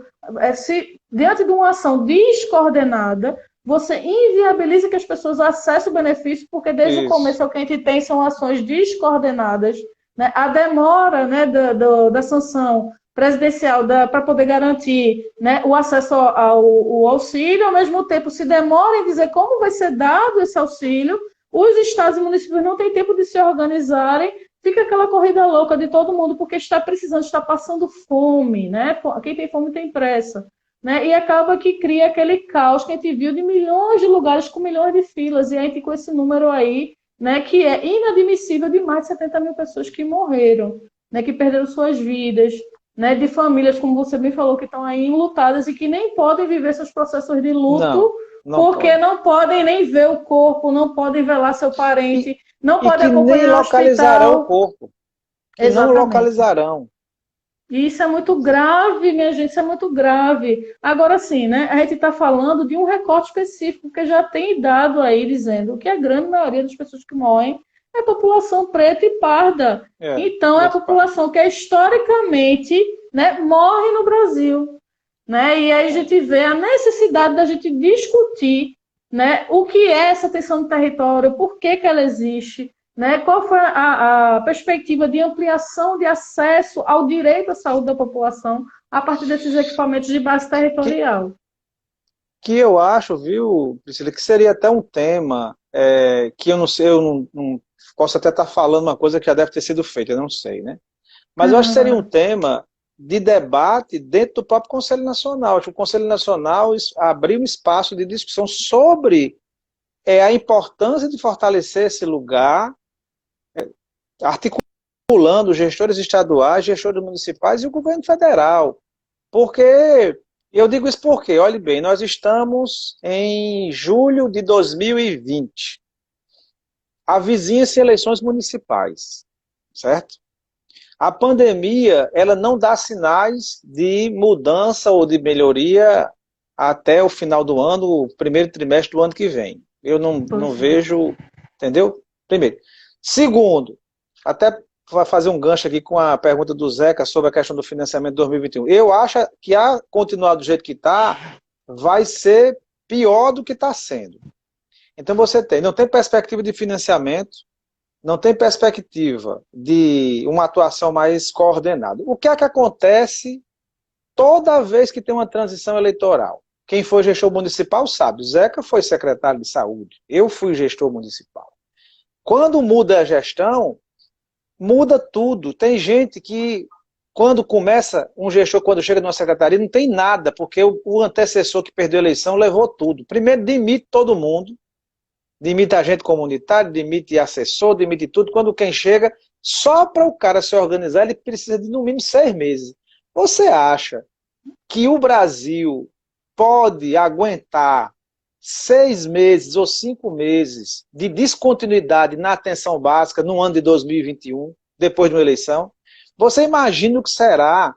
Se diante de uma ação descoordenada, você inviabiliza que as pessoas acessem o benefício, porque desde o começo o que a gente tem são ações descoordenadas, né? A demora, né, da sanção presidencial para poder garantir, né, o acesso ao auxílio, ao mesmo tempo se demora em dizer como vai ser dado esse auxílio. Os estados e municípios não têm tempo de se organizarem, fica aquela corrida louca de todo mundo, porque está precisando, está passando fome, né? Quem tem fome tem pressa. Né? E acaba que cria aquele caos que a gente viu de milhões de lugares com milhões de filas, e a gente com esse número aí, né, que é inadmissível, de mais de 70 mil pessoas que morreram, né, que perderam suas vidas, né, de famílias, como você bem falou, que estão aí enlutadas e que nem podem viver seus processos de luto, porque não podem nem ver o corpo, não podem velar seu parente, não podem acompanhar nem localizarão o corpo. Exatamente. Não localizarão. E isso é muito grave, minha gente, isso é muito grave. Agora sim, né? A gente está falando de um recorte específico, que já tem dado aí dizendo que a grande maioria das pessoas que morrem é a população preta e parda. Então, é a população que historicamente, né, morre no Brasil. Né? E aí a gente vê a necessidade da gente discutir, né, o que é essa tensão do território, por que ela existe, né? Qual foi a perspectiva de ampliação de acesso ao direito à saúde da população a partir desses equipamentos de base territorial. Que eu acho, viu, Priscila, que seria até um tema que eu não sei, eu não posso até estar falando uma coisa que já deve ter sido feita, eu não sei, né? Mas eu acho que seria um tema de debate dentro do próprio Conselho Nacional. Acho que o Conselho Nacional abriu um espaço de discussão sobre a importância de fortalecer esse lugar, articulando gestores estaduais, gestores municipais e o governo federal. Porque, eu digo isso porque, olhe bem, nós estamos em julho de 2020. Avizinha-se eleições municipais, certo? A pandemia, ela não dá sinais de mudança ou de melhoria até o final do ano, o primeiro trimestre do ano que vem. Eu não vejo, entendeu? Primeiro. Segundo, até vai fazer um gancho aqui com a pergunta do Zeca sobre a questão do financiamento de 2021. Eu acho que a continuar do jeito que está, vai ser pior do que está sendo. Então você não tem perspectiva de financiamento, não tem perspectiva de uma atuação mais coordenada. O que é que acontece toda vez que tem uma transição eleitoral? Quem foi gestor municipal sabe. O Zeca foi secretário de saúde. Eu fui gestor municipal. Quando muda a gestão, muda tudo. Tem gente que, quando começa, um gestor, quando chega numa secretaria, não tem nada, porque o antecessor que perdeu a eleição levou tudo. Primeiro, demite todo mundo. Demite agente comunitário, demite assessor, demite tudo. Quando quem chega, só para o cara se organizar, ele precisa de no mínimo 6 meses. Você acha que o Brasil pode aguentar 6 meses ou 5 meses de descontinuidade na atenção básica no ano de 2021, depois de uma eleição? Você imagina o que será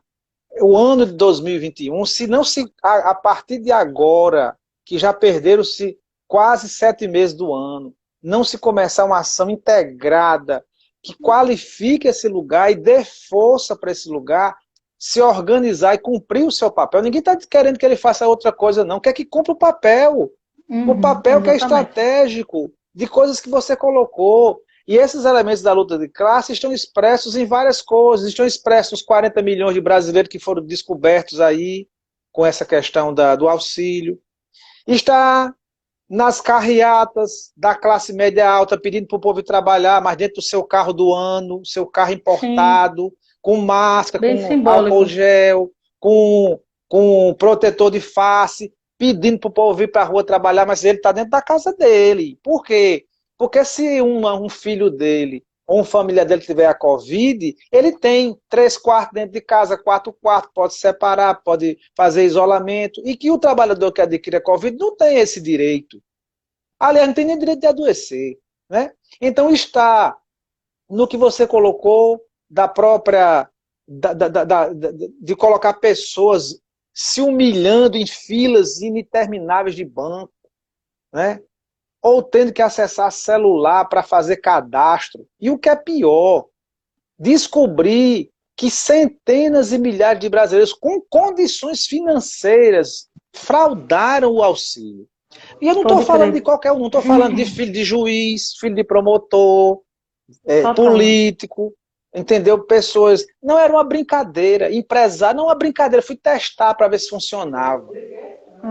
o ano de 2021 se não se, a partir de agora, que já perderam-se quase 7 meses do ano, não se começar uma ação integrada que qualifique esse lugar e dê força para esse lugar se organizar e cumprir o seu papel. Ninguém está querendo que ele faça outra coisa, não. Quer que cumpra o papel. O papel exatamente. que é estratégico, de coisas que você colocou. E esses elementos da luta de classe estão expressos em várias coisas. Estão expressos nos 40 milhões de brasileiros que foram descobertos aí, com essa questão do auxílio. Está nas carreatas da classe média alta, pedindo para o povo trabalhar, mas dentro do seu carro do ano, seu carro importado, sim, com máscara, bem com simbólico, álcool gel, com protetor de face, pedindo para o povo vir para a rua trabalhar, mas ele está dentro da casa dele. Por quê? Porque se um filho dele ou uma família dele tiver a Covid, ele tem 3 quartos dentro de casa, 4 quartos, pode separar, pode fazer isolamento, e que o trabalhador que adquire a Covid não tem esse direito. Aliás, não tem nem direito de adoecer, né? Então está no que você colocou da própria, de colocar pessoas se humilhando em filas intermináveis de banco, né? Ou tendo que acessar celular para fazer cadastro. E o que é pior, descobrir que centenas e milhares de brasileiros com condições financeiras fraudaram o auxílio. E eu não estou falando de qualquer um, não estou falando de filho de juiz, filho de promotor, político, entendeu? Pessoas. Não era uma brincadeira, empresário, não uma brincadeira, fui testar para ver se funcionava.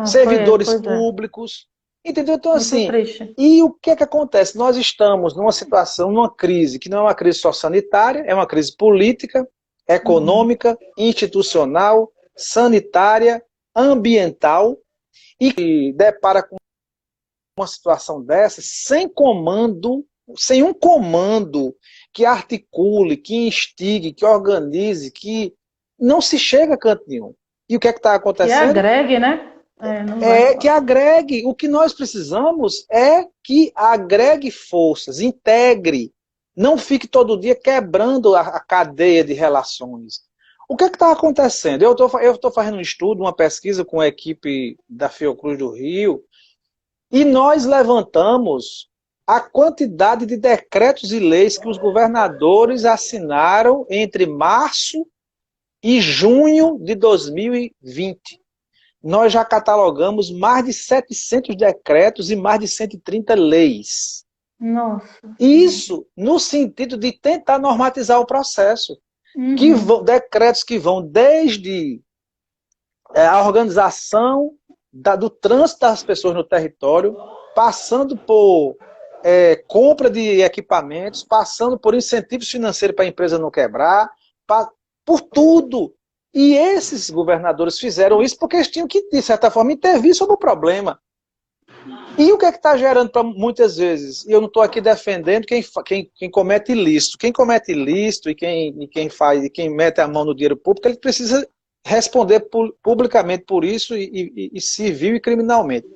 Servidores públicos, entendeu? Então, muito assim, triste. E o que é que acontece? Nós estamos numa situação, numa crise, que não é uma crise só sanitária, é uma crise política, econômica, institucional, sanitária, ambiental, e que depara com uma situação dessa sem comando, sem um comando que articule, que instigue, que organize, que não se chega a canto nenhum. E o que é que está acontecendo? Que agregue, né? Que agregue. O que nós precisamos é que agregue forças, integre, não fique todo dia quebrando a cadeia de relações. O que é que está acontecendo? Eu estou fazendo um estudo, uma pesquisa com a equipe da Fiocruz do Rio, e nós levantamos a quantidade de decretos e leis que os governadores assinaram entre março e junho de 2020. Nós já catalogamos mais de 700 decretos e mais de 130 leis. Nossa. Isso no sentido de tentar normatizar o processo. Decretos que vão desde a organização do trânsito das pessoas no território, passando por compra de equipamentos, passando por incentivos financeiros para a empresa não quebrar, por tudo. E esses governadores fizeram isso porque eles tinham que, de certa forma, intervir sobre o problema. E o que é que está gerando para muitas vezes? E eu não estou aqui defendendo quem comete ilícito. Quem comete ilícito e quem mete a mão no dinheiro público, ele precisa responder publicamente por isso e civil e criminalmente.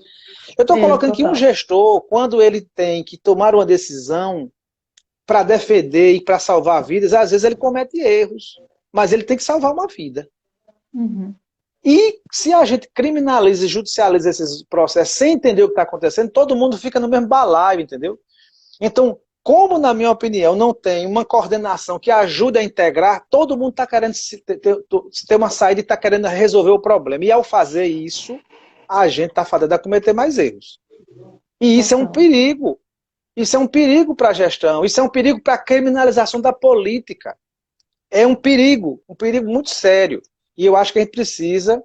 Eu estou colocando que um gestor, quando ele tem que tomar uma decisão para defender e para salvar vidas, às vezes ele comete erros, mas ele tem que salvar uma vida. Uhum. E se a gente criminaliza e judicializa esses processos sem entender o que está acontecendo, todo mundo fica no mesmo balaio, entendeu? Então, como, na minha opinião, não tem uma coordenação que ajude a integrar, todo mundo está querendo ter uma saída e está querendo resolver o problema. E ao fazer isso, a gente está fadado a cometer mais erros. E isso é um perigo. Isso é um perigo para a gestão. Isso é um perigo para a criminalização da política. É um perigo muito sério. E eu acho que a gente precisa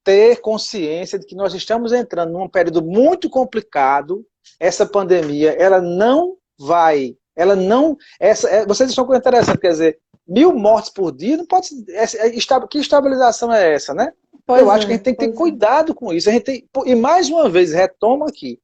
ter consciência de que nós estamos entrando num período muito complicado. Essa pandemia, vocês estão com interessante, quer dizer, 1.000 mortes por dia, não pode que estabilização é essa, né? Eu acho que a gente tem que ter cuidado com isso. E mais uma vez, retomo aqui,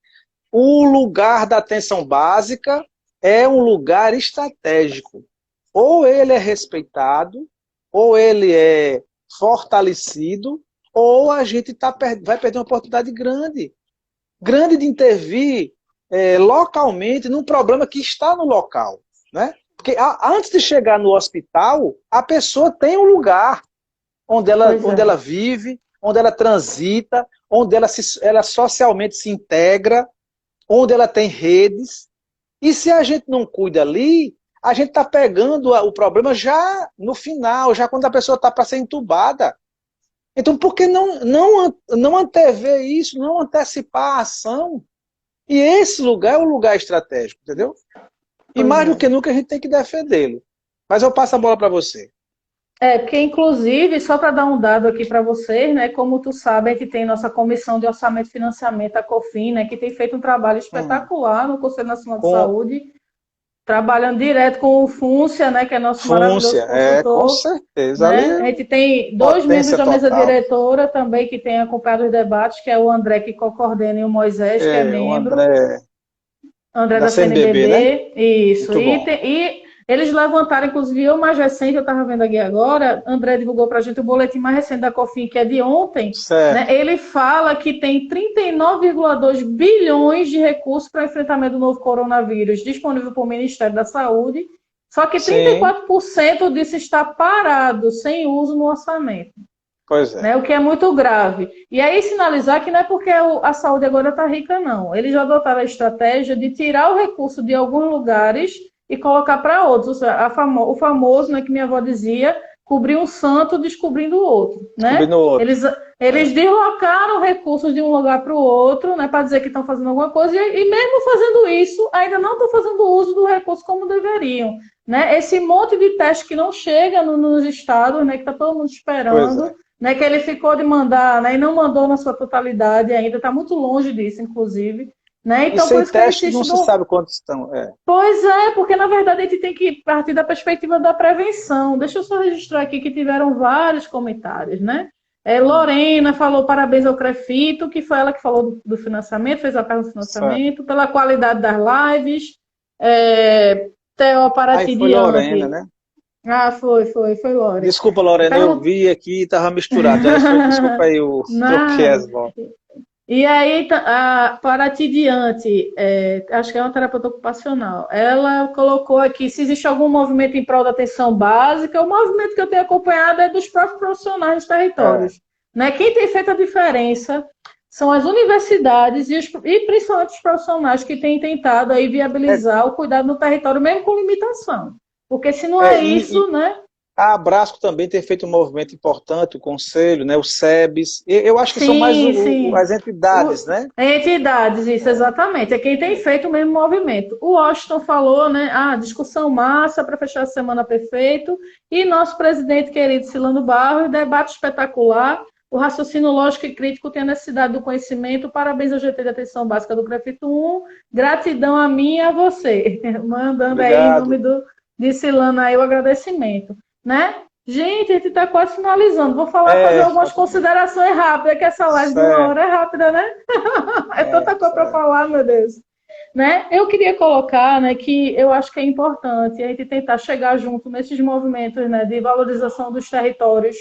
o lugar da atenção básica é um lugar estratégico. Ou ele é respeitado, ou ele é fortalecido, ou a gente vai perder uma oportunidade grande de intervir localmente num problema que está no local, né? Porque antes de chegar no hospital, a pessoa tem um lugar onde ela vive, onde ela transita, onde ela socialmente se integra, onde ela tem redes. E se a gente não cuida ali, a gente está pegando o problema já no final, já quando a pessoa está para ser entubada. Então, por que não antever isso, não antecipar a ação? E esse lugar é um lugar estratégico, entendeu? E mais do que nunca a gente tem que defendê-lo. Mas eu passo a bola para você. Porque inclusive, só para dar um dado aqui para vocês, né, como tu sabe, a gente tem nossa Comissão de Orçamento e Financiamento, a COFIN, né, que tem feito um trabalho espetacular no Conselho Nacional de Saúde, trabalhando direto com o FUNCIA, né, que é nosso maravilhoso consultor. Com certeza. Né? A gente tem 2 membros da mesa diretora também que tem acompanhado os debates, que é o André que coordena e o Moisés, que é membro. André da CNBB, né? Isso. E eles levantaram, inclusive, o mais recente, eu estava vendo aqui agora, André divulgou para a gente o boletim mais recente da COFIN, que é de ontem. Né? Ele fala que tem 39,2 bilhões de recursos para enfrentamento do novo coronavírus disponível para o Ministério da Saúde, só que 34% disso está parado, sem uso no orçamento. Pois é. Né? O que é muito grave. E aí sinalizar que não é porque a saúde agora está rica, não. Eles já adotaram a estratégia de tirar o recurso de alguns lugares e colocar para outros. O famoso, né, que minha avó dizia, cobrir um santo descobrindo o outro. Né? Eles deslocaram recursos de um lugar para o outro, né, para dizer que estão fazendo alguma coisa, e mesmo fazendo isso, ainda não estão fazendo uso do recurso como deveriam. Né? Esse monte de teste que não chega nos estados, né, que está todo mundo esperando, né, que ele ficou de mandar, né, e não mandou na sua totalidade ainda, está muito longe disso, inclusive. Né? Então, e sem teste não se sabe quantos estão. Pois é, porque na verdade a gente tem que partir da perspectiva da prevenção. Deixa eu só registrar aqui que tiveram vários comentários, né? Lorena falou parabéns ao CREFITO, que foi ela que falou do financiamento, fez a pergunta do financiamento, pela qualidade das lives. Theo Paraty foi Lorena, né? Foi Lorena. Desculpa, Lorena, eu vi aqui e estava misturado. Desculpa aí, eu troquei as voltas. E aí, a Paraty Diante, acho que é uma terapeuta ocupacional, ela colocou aqui se existe algum movimento em prol da atenção básica. O movimento que eu tenho acompanhado é dos próprios profissionais dos territórios. Né? Quem tem feito a diferença são as universidades e principalmente os profissionais que têm tentado aí viabilizar o cuidado no território, mesmo com limitação. Porque se não isso, né? A Abrasco também tem feito um movimento importante, o Conselho, né, o SEBS. Eu acho que são mais as entidades, né? Entidades, isso, exatamente. É quem tem feito o mesmo movimento. O Washington falou, né? Discussão massa para fechar a semana perfeito. E nosso presidente querido Silano Barros, debate espetacular. O raciocínio lógico e crítico tem a necessidade do conhecimento. Parabéns ao GT de Atenção Básica do CREFITO 1. Gratidão a mim e a você. Mandando Obrigado. Aí em nome de Silano aí o agradecimento. Né? Gente, a gente está quase finalizando. Vou fazer É, algumas considerações rápidas, que essa live de uma certo, hora é rápida, né? É tanta coisa para certo. falar, meu Deus. Né? Eu queria colocar, né, que eu acho que é importante a gente tentar chegar junto nesses movimentos, né, de valorização dos territórios,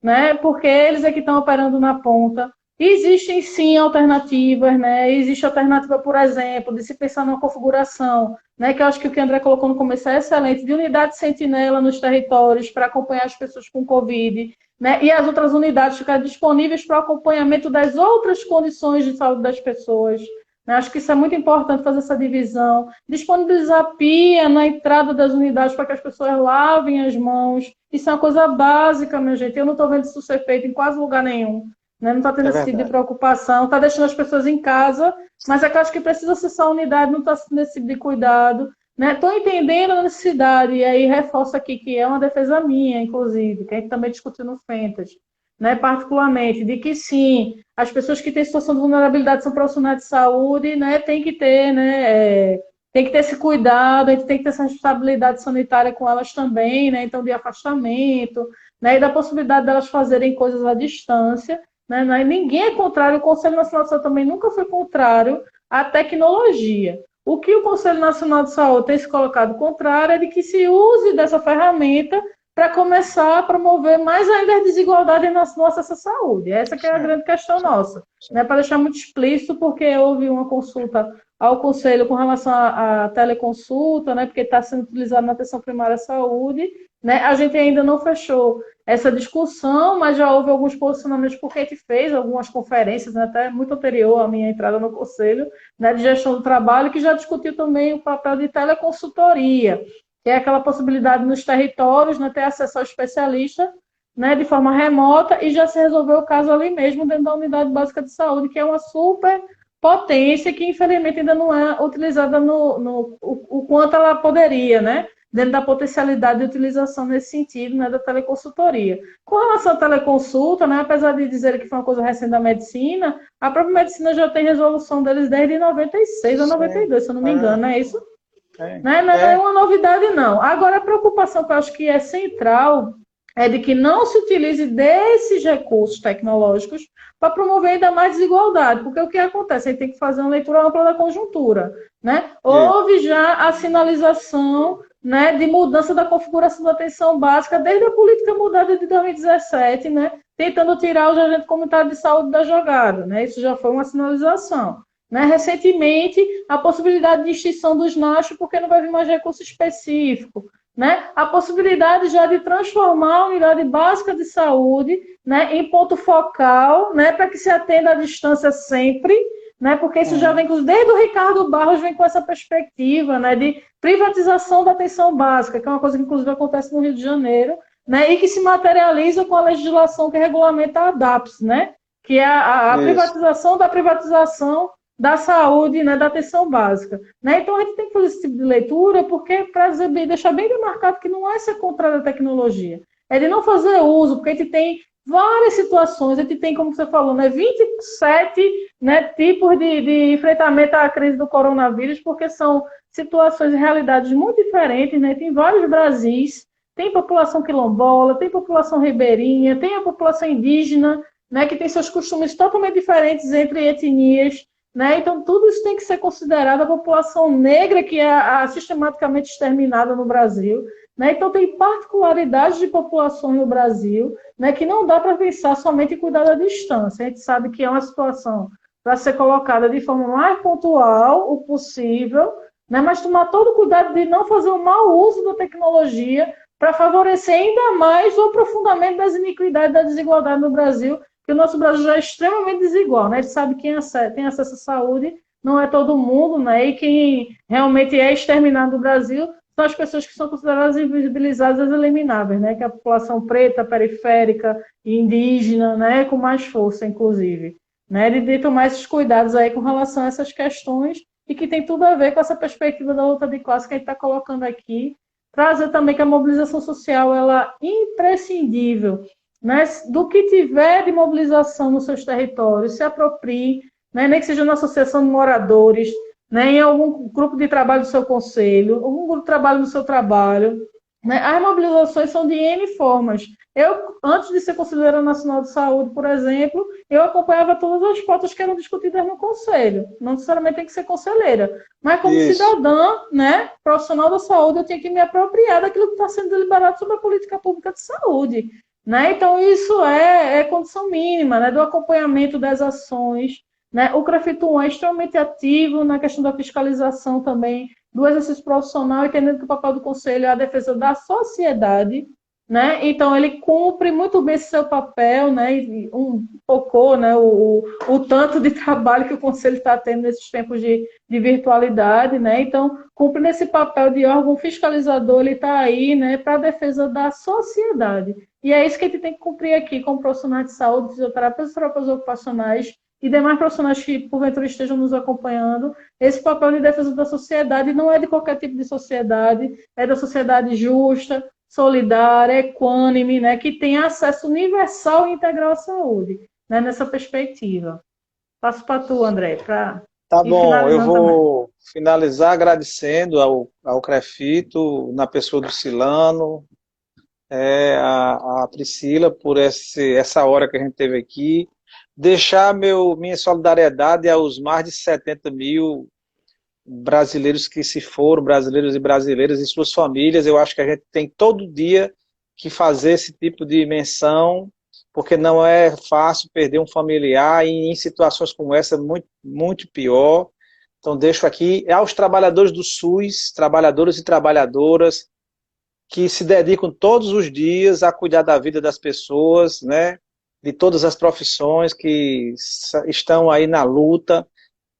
né? Porque eles é que estão operando na ponta. Existem sim alternativas, né? Existe alternativa, por exemplo, de se pensar numa configuração, né? Que eu acho que o que o André colocou no começo é excelente, de unidade sentinela nos territórios para acompanhar as pessoas com Covid, né? E as outras unidades ficarem disponíveis para o acompanhamento das outras condições de saúde das pessoas. Né? Acho que isso é muito importante fazer essa divisão. Disponibilizar pia na entrada das unidades para que as pessoas lavem as mãos. Isso é uma coisa básica, minha gente. Eu não estou vendo isso ser feito em quase lugar nenhum. Né? Não está tendo É esse tipo de verdade. preocupação. Está deixando as pessoas em casa, mas é que eu acho que precisa acessar a unidade, não está tendo esse tipo de cuidado. Estou entendendo a necessidade, e aí reforço aqui que é uma defesa minha, inclusive, que a gente também discutiu no Fentas, né, particularmente, de que sim, as pessoas que têm situação de vulnerabilidade são profissionais de saúde, né, tem que ter esse cuidado, a gente tem que ter essa responsabilidade sanitária com elas também, né, então de afastamento, né, e da possibilidade delas fazerem coisas à distância, né, ninguém é contrário, o Conselho Nacional de Saúde também nunca foi contrário à tecnologia. O que o Conselho Nacional de Saúde tem se colocado contrário é de que se use dessa ferramenta para começar a promover mais ainda a desigualdade na nossa saúde. Essa que é a Certo, grande questão certo, nossa. Né? certo. Para deixar muito explícito, porque houve uma consulta ao Conselho com relação à teleconsulta, né? Porque está sendo utilizado na atenção primária à saúde. Né? A gente ainda não fechou essa discussão, mas já houve alguns posicionamentos, porque a gente fez algumas conferências, né, até muito anterior à minha entrada no Conselho, né, de gestão do trabalho, que já discutiu também o papel de teleconsultoria, que é aquela possibilidade nos territórios, né, ter acesso ao especialista, né, de forma remota, e já se resolveu o caso ali mesmo, dentro da unidade básica de saúde, que é uma super potência que, infelizmente, ainda não é utilizada o quanto ela poderia, né, dentro da potencialidade de utilização nesse sentido, né, da teleconsultoria. Com relação à teleconsulta, né, apesar de dizer que foi uma coisa recente da medicina, a própria medicina já tem resolução deles desde 96 a Sim, 92, se eu não me engano, não é isso? Né? Não é é, uma novidade, não. Agora, a preocupação que eu acho que é central é de que não se utilize desses recursos tecnológicos para promover ainda mais desigualdade, porque o que acontece? A gente tem que fazer uma leitura ampla da conjuntura. Né? é, Houve já a sinalização, né, de mudança da configuração da atenção básica desde a política mudada de 2017, né, tentando tirar os agentes comunitários de saúde da jogada. Né? Isso já foi uma sinalização. Né? Recentemente, a possibilidade de extinção dos NACHO, porque não vai vir mais recurso específico. Né? A possibilidade já de transformar a unidade básica de saúde, né, em ponto focal, né, para que se atenda à distância sempre, né, porque isso já uhum, vem, desde o Ricardo Barros, vem com essa perspectiva, né, de privatização da atenção básica, que é uma coisa que, inclusive, acontece no Rio de Janeiro, né, e que se materializa com a legislação que regulamenta a ADAPS, né, que é a isso, privatização da privatização da saúde, né, da atenção básica. Né? Então, a gente tem que fazer esse tipo de leitura, porque para deixar bem demarcado que não é ser contrário à tecnologia, é de não fazer uso, porque a gente tem várias situações, a gente tem, como você falou, né, 27, né, tipos de enfrentamento à crise do coronavírus, porque são situações e realidades muito diferentes, né? Tem vários Brasis, tem população quilombola, tem população ribeirinha, tem a população indígena, né, que tem seus costumes totalmente diferentes entre etnias, né? Então, tudo isso tem que ser considerado a população negra, que é sistematicamente exterminada no Brasil. Né? Então, tem particularidades de populações no Brasil, né, que não dá para pensar somente em cuidar da distância. A gente sabe que é uma situação para ser colocada de forma mais pontual, o possível, né, mas tomar todo o cuidado de não fazer o mau uso da tecnologia para favorecer ainda mais o aprofundamento das iniquidades e da desigualdade no Brasil, que o nosso Brasil já é extremamente desigual, né? A gente sabe que quem tem acesso à saúde não é todo mundo, né? E quem realmente é exterminado do Brasil são as pessoas que são consideradas invisibilizadas e elimináveis, né? Que é a população preta, periférica, indígena, né? Com mais força, inclusive. Né? De tomar esses cuidados aí com relação a essas questões e que tem tudo a ver com essa perspectiva da luta de classe que a gente está colocando aqui, trazer também que a mobilização social ela é imprescindível, né, do que tiver de mobilização nos seus territórios, se aproprie, né, nem que seja na associação de moradores, né, em algum grupo de trabalho do seu conselho, algum grupo de trabalho do seu trabalho, né? As mobilizações são de N formas. Eu, antes de ser Conselheira Nacional de Saúde, por exemplo, eu acompanhava todas as pautas que eram discutidas no Conselho. Não necessariamente tem que ser conselheira. Mas como Isso. cidadã, né, profissional da saúde, eu tinha que me apropriar daquilo que está sendo deliberado sobre a política pública de saúde. Né? Então, isso é condição mínima, né, do acompanhamento das ações. Né? O CREFIT-1 é extremamente ativo na questão da fiscalização também do exercício profissional, entendendo que o papel do conselho é a defesa da sociedade, né? Então ele cumpre muito bem esse seu papel, né? E focou, né? O tanto de trabalho que o conselho está tendo nesses tempos de virtualidade, né? Então cumpre nesse papel de órgão fiscalizador, ele está aí, né? Para a defesa da sociedade. E é isso que a gente tem que cumprir aqui como profissionais de saúde, fisioterapeutas, terapeutas ocupacionais e demais profissionais que porventura estejam nos acompanhando. Esse papel de defesa da sociedade não é de qualquer tipo de sociedade, é da sociedade justa, solidária, equânime, né, que tem acesso universal e integral à saúde, né, nessa perspectiva. Passo para tu, André, para Tá ir bom, eu finalizando também. vou finalizar agradecendo ao CREFITO, na pessoa do Silano, a Priscila, por essa hora que a gente teve aqui. Deixar minha solidariedade aos mais de 70 mil brasileiros que se foram, brasileiros e brasileiras e suas famílias. Eu acho que a gente tem todo dia que fazer esse tipo de menção, porque não é fácil perder um familiar e em situações como essa, muito, muito pior. Então, deixo aqui aos trabalhadores do SUS, trabalhadores e trabalhadoras, que se dedicam todos os dias a cuidar da vida das pessoas, né? De todas as profissões que estão aí na luta,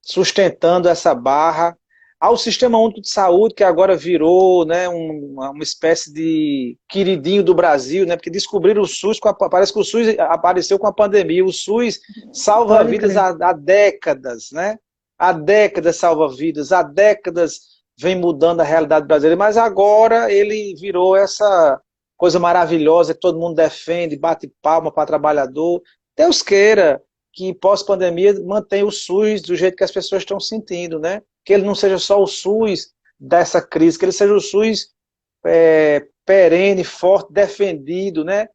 sustentando essa barra, ao Sistema Único de Saúde, que agora virou, né, uma espécie de queridinho do Brasil, né, porque descobriram o SUS, parece que o SUS apareceu com a pandemia, o SUS salva Pode vidas crer. há décadas, né, há décadas salva vidas, há décadas vem mudando a realidade brasileira, mas agora ele virou essa coisa maravilhosa que todo mundo defende, bate palma para trabalhador. Deus queira que pós-pandemia mantenha o SUS do jeito que as pessoas estão sentindo, né? Que ele não seja só o SUS dessa crise, que ele seja o SUS perene, forte, defendido, né?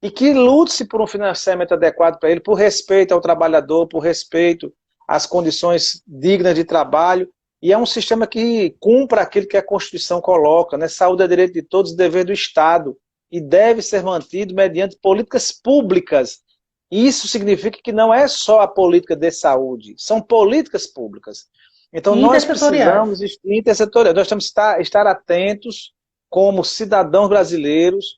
E que lute-se por um financiamento adequado para ele, por respeito ao trabalhador, por respeito às condições dignas de trabalho. E é um sistema que cumpra aquilo que a Constituição coloca, né? Saúde é direito de todos, dever do Estado. E deve ser mantido mediante políticas públicas. Isso significa que não é só a política de saúde, são políticas públicas. Então nós Intersetoriais. precisamos, intersetorial, nós temos que estar atentos como cidadãos brasileiros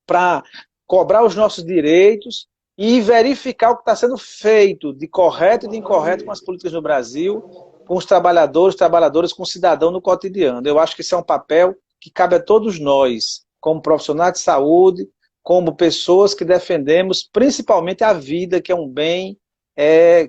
para cobrar os nossos direitos e verificar o que está sendo feito de correto e de incorreto com as políticas no Brasil, com os trabalhadores, trabalhadoras, com o cidadão no cotidiano. Eu acho que isso é um papel que cabe a todos nós, como profissionais de saúde, como pessoas que defendemos principalmente a vida, que é um bem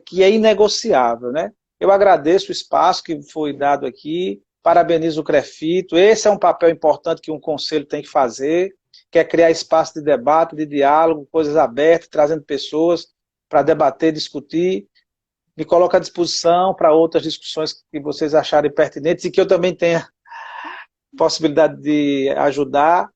que é inegociável, né? Eu agradeço o espaço que foi dado aqui, parabenizo o CREFITO, esse é um papel importante que um conselho tem que fazer, que é criar espaço de debate, de diálogo, coisas abertas, trazendo pessoas para debater, discutir. Me coloco à disposição para outras discussões que vocês acharem pertinentes e que eu também tenha possibilidade de ajudar.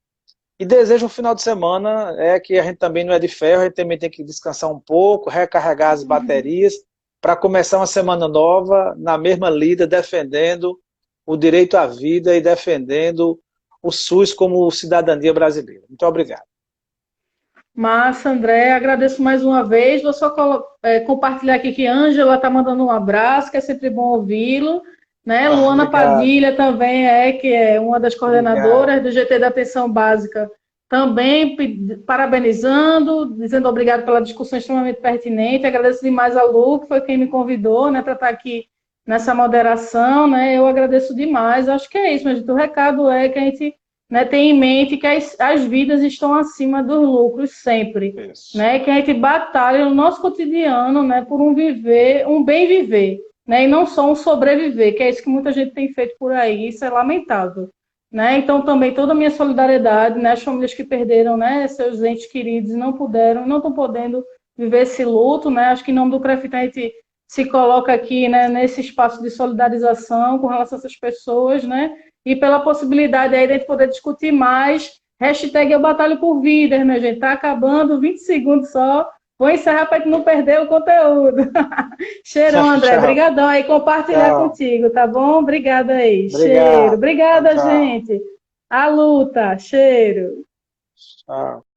E desejo um final de semana que a gente também não é de ferro, a gente também tem que descansar um pouco, recarregar as baterias, para começar uma semana nova na mesma lida, defendendo o direito à vida e defendendo o SUS como cidadania brasileira. Muito obrigado. Massa, André, agradeço mais uma vez. Vou só compartilhar aqui que a Ângela está mandando um abraço, que é sempre bom ouvi-lo. Né? Ah, Luana obrigado, Padilha também que é uma das obrigado. coordenadoras do GT da Atenção Básica, também parabenizando, dizendo obrigado pela discussão extremamente pertinente. Agradeço demais a Lu, que foi quem me convidou, né, para estar aqui nessa moderação. Né? Eu agradeço demais. Acho que é isso, mas o recado é que a gente, né, tem em mente que as vidas estão acima dos lucros sempre, Isso. né? Que a gente batalha no nosso cotidiano, né, por um viver, um bem viver, né? E não só um sobreviver, que é isso que muita gente tem feito por aí, isso é lamentável. Né? Então, também toda a minha solidariedade, né, às famílias que perderam, né, seus entes queridos e não puderam, não estão podendo viver esse luto. Né? Acho que em nome do CREFIT a gente se coloca aqui, né, nesse espaço de solidarização com relação a essas pessoas, né? E pela possibilidade aí de a gente poder discutir mais. Hashtag Eu Batalho por Vidas, né, gente? Tá acabando, 20 segundos só. Vou encerrar para gente não perder o conteúdo. Cheirão, André. Tchau. Obrigadão aí, compartilhar Tchau. contigo, tá bom? Obrigada aí. Cheiro. Obrigado. Tchau, Obrigada, tchau. gente. A luta. Cheiro. Tchau.